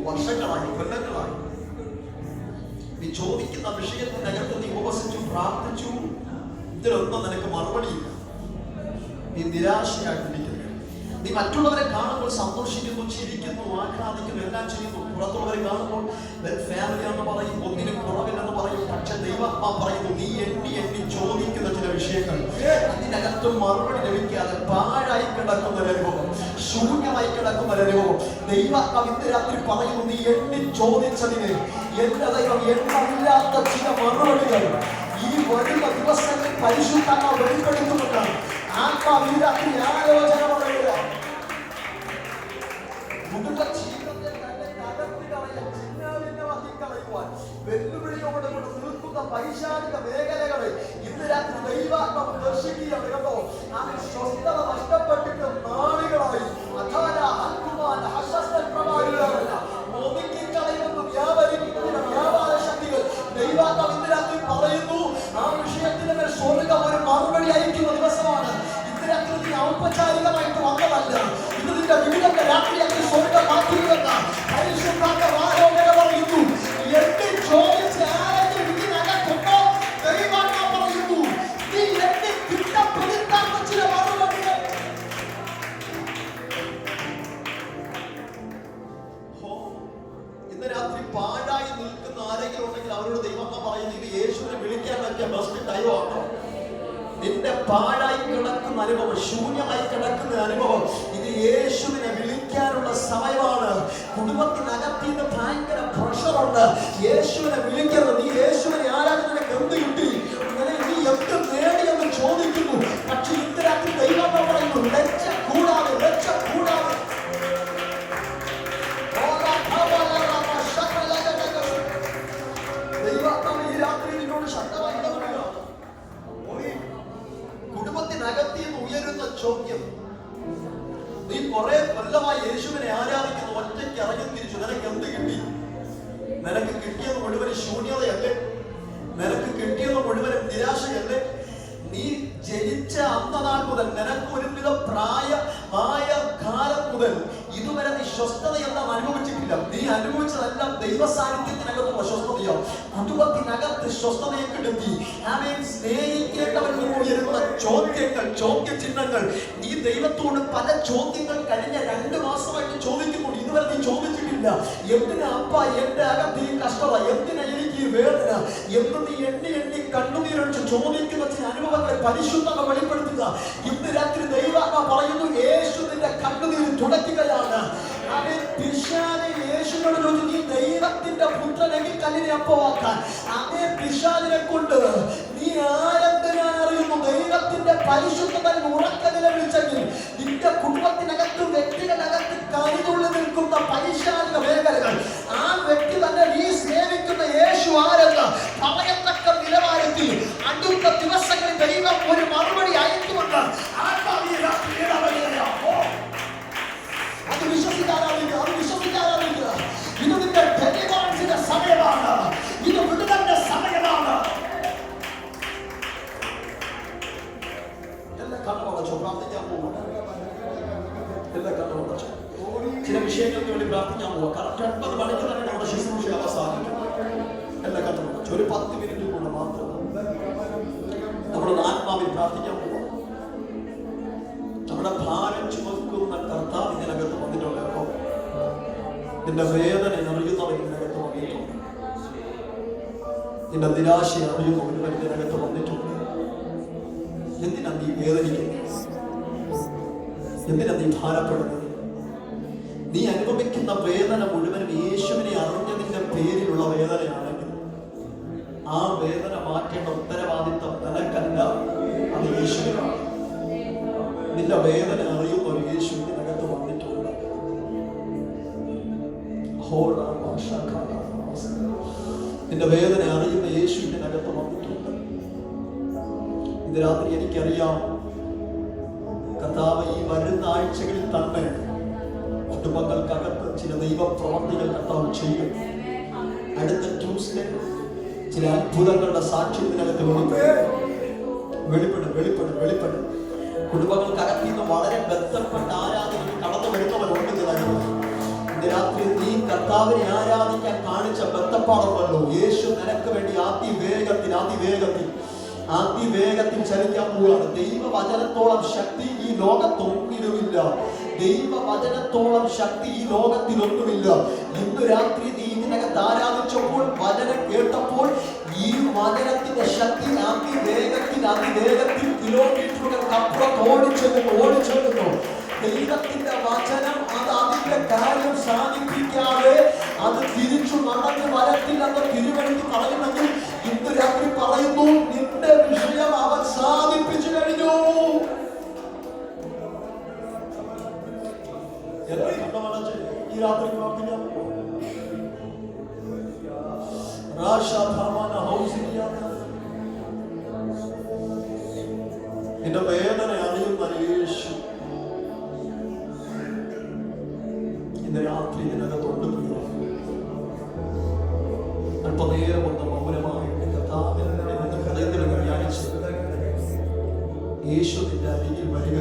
വർഷങ്ങളായി, കൊല്ലങ്ങളായി നീ ചോദിക്കുന്ന വിഷയത്തിനകത്ത് നീ ഉപവസിച്ചു, പ്രാർത്ഥിച്ചു, ഇതിലൊന്നും നിനക്ക് മറുപടിയില്ല. നീ നിരാശയായിട്ടിരിക്കുന്നു. നീ മറ്റുള്ളവരെ കാണുമ്പോൾ സന്തോഷിക്കുന്നു, ചിരിക്കുന്നു, ആഹ്ലാദിക്കുന്നു, എല്ലാം ചെയ്യുന്നു. പുറത്തുള്ളവരെ കാണുമ്പോൾ ഫാമിലി എന്ന് പറയും, ഒന്നിനും കുറവില്ലെന്ന് പറയും. പക്ഷെ ദൈവാത്മാ പറയുന്നു, നീ എണ്ണി എണ്ണി ചോദിക്കുന്ന ചില വിഷയങ്ങൾ അതിനകത്ത് മറുപടി ലഭിക്കാതെ പാഴായി കിടക്കുന്ന അനുഭവം, ശൂന്യമായി കിടക്കുന്ന അനുഭവം ദൈവാത്മാ ഇന്ന് രാത്രി പറയുന്നു, നീ എണ്ണി ചോദിച്ചതിന് എന്റെ ദൈവം എണ്ണമില്ലാത്ത ചില മറുപടികൾ ഈ വരുന്ന ദിവസങ്ങളിൽ പരിശുദ്ധാത്മാ വെളിപ്പെടുത്തുന്നുണ്ടാണ്. ആത്മാവ് ഈ രാത്രി ആലോചന പറയുക. കുടുംബ ജീവിതത്തെ തന്നെ തകർത്തി കളയാൻ, ചിഹ്നവിന്യമാക്കി കളയുവാൻ വെല്ലുവിളിയോടെ നിൽക്കുന്ന പൈശാചിക മേഖലകളെ ഇന്ന് രാത്രി ദൈവാത്മാവ് ദർശിക്കുകയാണ്. കേട്ടോ, ആ സ്വസ്ഥത നഷ്ടപ്പെട്ടിട്ട് നാളുകളായി വ്യാപാര ശക്തികൾ ദൈവാത്മാവ് ഇന്ന് രാത്രി പറയുന്നു, ആ വിഷയത്തിന് മേൽ സ്വർഗ്ഗം ഒരു മറുപടി അയക്കുന്ന ദിവസമാണ്. ഔപചാരികമായിട്ട് വന്നതല്ല. ഇത് നിന്റെ വീടിന്റെ രാത്രിയാക്കി സ്വർഗ്ഗം മാറ്റിയിരുന്ന പരിശുദ്ധാത്മാവ് ആരോപണ പറയുന്നു. എന്നെ ചോദിച്ച് ആരെങ്കിലും ഇതിനകത്തുണ്ടോ? ദൈവാത്മാവ് പറയുന്നു, നീ എന്നെ തിട്ടപ്പെടുത്താത്ത ചില മറുപടികൾ. ഇന്ന് രാത്രി പാഴായി നിൽക്കുന്ന ആരെങ്കിലും ഉണ്ടെങ്കിൽ അവരോട് ദൈവാത്മാവ് പറയുന്നു, ഇത് യേശുവിനെ വിളിക്കാൻ പറ്റിയ ബെസ്റ്റ് ടൈമാണോ? നിന്റെ പാഴായി കിടക്കുന്ന അനുഭവം, ശൂന്യമായി കിടക്കുന്ന അനുഭവം, ഇത് യേശുവിനെ വിളിക്കാനുള്ള സമയമാണ്. കുടുംബത്തിനകത്ത് നിന്ന് ഭയങ്കര പ്രഷറുണ്ട്. യേശുവിനെ വിളിക്കരുത്. നീ യേശുവിനെ ആരാധനയ്ക്ക് എന്ത് കിട്ടി, നീ എന്ത് നേടിയെന്ന് ചോദിക്കുന്നു. പക്ഷെ ഇന്ന് രാത്രി ദൈവം പറയുന്നു, ലജ്ജ കൂടാതെ, ലജ്ജ കൂടാതെ. ദൈവം ഈ രാത്രി നിന്നോട് ശക്തമായി ഇടപെടുക. കുടുംബത്തിനകത്ത് നിന്ന് ഉയരുന്ന ചോദ്യം, നീ കുറെ കൊല്ലമായി യേശുവിനെ ആരാധിക്കുന്നു, ഒറ്റയ്ക്ക് ഇറങ്ങി തിരിച്ചു. നിനക്ക് എന്ത് കിട്ടി? നിനക്ക് കിട്ടിയത് മുഴുവൻ ശൂന്യതയല്ലേ? നിനക്ക് കിട്ടിയത് മുഴുവൻ നിരാശയല്ലേ? നീ ജനിച്ച അന്നനാൾ മുതൽ, നിനക്ക് ഒരുവിധ പ്രായമായ കാലം മുതൽ ഇതുവരെ നീ സ്വസ്ഥതയെല്ലാം അനുഭവിച്ചിട്ടില്ല. നീ അനുഭവിച്ചതെല്ലാം ദൈവ സാന്നിധ്യത്തിനകത്തുള്ള സ്വസ്ഥതയോ, കുടുംബത്തിനകത്ത് സ്വസ്ഥതയെ കിടത്തി. സ്നേഹിക്കേണ്ടവർക്ക് ഉയരുന്ന ചോദ്യങ്ങൾ, ചോദ്യചിഹ്നങ്ങൾ. നീ ദൈവത്തോട് പല ചോദ്യങ്ങൾ കഴിഞ്ഞ 2 മാസമായിട്ട് ചോദിക്കുന്നു. ഇതുവരെ നീ ചോദിച്ചിട്ടില്ല. എന്തിനാ അപ്പ എന്റെ അകത്ത് ഈ കഷ്ടത, എന്തിനാ എനിക്ക് ഈ വേദന എന്ന് നീ എണ്ണി കണ്ണുനീരൊഴിച്ച് ചോദിക്കുന്ന ചില അനുഭവങ്ങളെ പരിശുദ്ധത വെളിപ്പെടുത്തുക. ഇന്ന് രാത്രി ദൈവാത്മാവ് പറയുന്നു, യേശു നിന്റെ കണ്ണുനീര് തുടയ്ക്കുകയാണ്. അവൻ പിശാച് യേശുവിനോട് ചോദിച്ചു, നീ ദൈവത്തിന്റെ പുത്രനെങ്കിൽ കല്ലിനെ അപ്പമാക്കാൻ. അതേ പിശാചിനെ കൊണ്ട് നീ ആരെന്തിനാണ് അറിയുന്നു? ദൈവത്തിന്റെ പരിശുദ്ധത ഉറക്ക നിലവിളിച്ചെങ്കിൽ നിന്റെ കുടുംബത്തിനകത്ത്, വ്യക്തികളകത്ത് കരുതുള്ളി നിൽക്കുന്ന പൈശാചിക മേഖലകൾ, ആ വ്യക്തി തന്നെ നീ സേവിക്കുന്ന യേശു ആരെന്ന് പറയത്തക്ക നിലവാരത്തിൽ അടുത്ത ദിവസങ്ങളിൽ ദൈവം ഒരു മറുപടി അയക്കുമെന്ന് അത് വിശ്വസിക്കാറാവില്ല, അത് വിശ്വസിക്കാറാവില്ല. ഇത് നിന്റെ ഡെലിവറൻസിന്റെ സമയമാണ്. ഇത് വിടുതലിന്റെ സമയമാണ്. എല്ലാ കണ്ണുമടച്ചോ, പ്രാർത്ഥിക്കാൻ പോവാ. എല്ലാ കണ്ണുമടച്ചോ. ചില വിഷയങ്ങൾക്ക് വേണ്ടി പ്രാർത്ഥിക്കാൻ പോവാ. കറക്റ്റ് 9 മണിക്ക് തന്നെ നമ്മുടെ ശുശ്രൂഷ അവസാനിക്കും. എല്ലാ കണ്ണുമടച്ചോ. ഒരു 10 മിനിറ്റ് കൊണ്ട് മാത്രം നമ്മുടെ ആത്മാവിൽ പ്രാർത്ഥിക്കാൻ പോവാ. നമ്മുടെ ഭാരം ചുമക്കുന്ന കർത്താവ് ഇതിനകത്ത് വന്നിട്ടുണ്ടോ? നിന്റെ വേദന അറിയുന്നവൻ ഇതിനകത്ത് വന്നിട്ടുണ്ട്. നിന്റെ നിരാശ അറിയുന്നവൻ ഇതിനകത്ത് വന്നിട്ടുണ്ട്. എന്തിനാ നീ വേദനിക്കുന്നത്? എന്തിനാ നീ ഭാരപ്പെടുന്നത്? നീ അനുഭവിക്കുന്ന വേദന മുഴുവനും യേശുവിനെ അറിഞ്ഞതിന്റെ പേരിലുള്ള വേദനയാണെങ്കിൽ ആ വേദന മാറ്റേണ്ട ഉത്തരവാദിത്വം നിനക്കല്ല, അത് യേശുവിനാണ്. നിന്റെ വേദന അറിയുന്ന ഒരു യേശു ഇതിനകത്ത് വന്നിട്ടുണ്ട്. നിന്റെ വേദന അറിയുന്ന യേശു ഇതിനകത്ത് വന്നിട്ടുണ്ട്. ഇത് രാത്രി എനിക്കറിയാം, കർത്താവ് ഈ വരുന്ന ആഴ്ചകളിൽ തന്നെ കുടുംബങ്ങൾക്കകത്ത് ചില ദൈവ പ്രവർത്തികൾ കർത്താവ് ചെയ്യും. അടുത്ത ട്യൂസ്ഡേ ചില അത്ഭുതങ്ങളുടെ സാക്ഷ്യത്തിനകത്ത് വെളിപ്പെടും. കുടുംബങ്ങൾക്കകത്ത് നിന്ന് വളരെ ബന്ധപ്പെട്ട ആരാധനയിൽ കടന്നു വരുന്നവരുണ്ട്. ഇന്ന് രാത്രി നീ കർത്താവിനെ ആരാധിക്കാൻ കാണിച്ച ബന്ധപ്പാടുണ്ടല്ലോ, യേശു നിനക്ക് വേണ്ടി അതിവേഗത്തിൽ ചലിക്കാൻ പോവുകയാണ്. ദൈവവചനത്തോളം ശക്തി ഈ ലോകത്തൊന്നിലുമില്ല. ദൈവവചനത്തോളം ശക്തി ഈ ലോകത്തിലൊന്നുമില്ല. ഇന്ന് രാത്രി നീ ഇതിനകത്ത് ആരാധിച്ചപ്പോൾ, വചനം കേട്ടപ്പോൾ, ഈ വചനത്തിന്റെ ശക്തി അതിവേഗത്തിൽ കിലോമീറ്ററുകൾക്കപ്പുറത്ത് ഓടിച്ചെല്ലുന്നു. ദൈവത്തിന്റെ വചനം അത് അതിന്റെ കാര്യം സാധിപ്പിക്കാതെ അത് തിരിച്ചു നടന്ന് വരത്തില്ലെന്ന് തിരുവനന്തപുരത്ത് പറയുന്നെങ്കിൽ ഇന്ന് രാത്രി പറയുന്നു, നിന്റെ വിഷയം അവൻ സാധിപ്പിച്ചു കഴിഞ്ഞു. ഈ രാത്രി പ്രാർത്ഥിക്കാൻ നിന്റെ വേദന അറിയുന്ന യേശു ഇന്ന് രാത്രി ഇതിനകത്തുണ്ട്. അല്പനേരം ഒന്ന് മൗനമായിട്ട് കർത്താവിനെ ഹൃദയത്തിൽ ധ്യാനിച്ച് യേശു നിന്റെ അരികിൽ വരിക.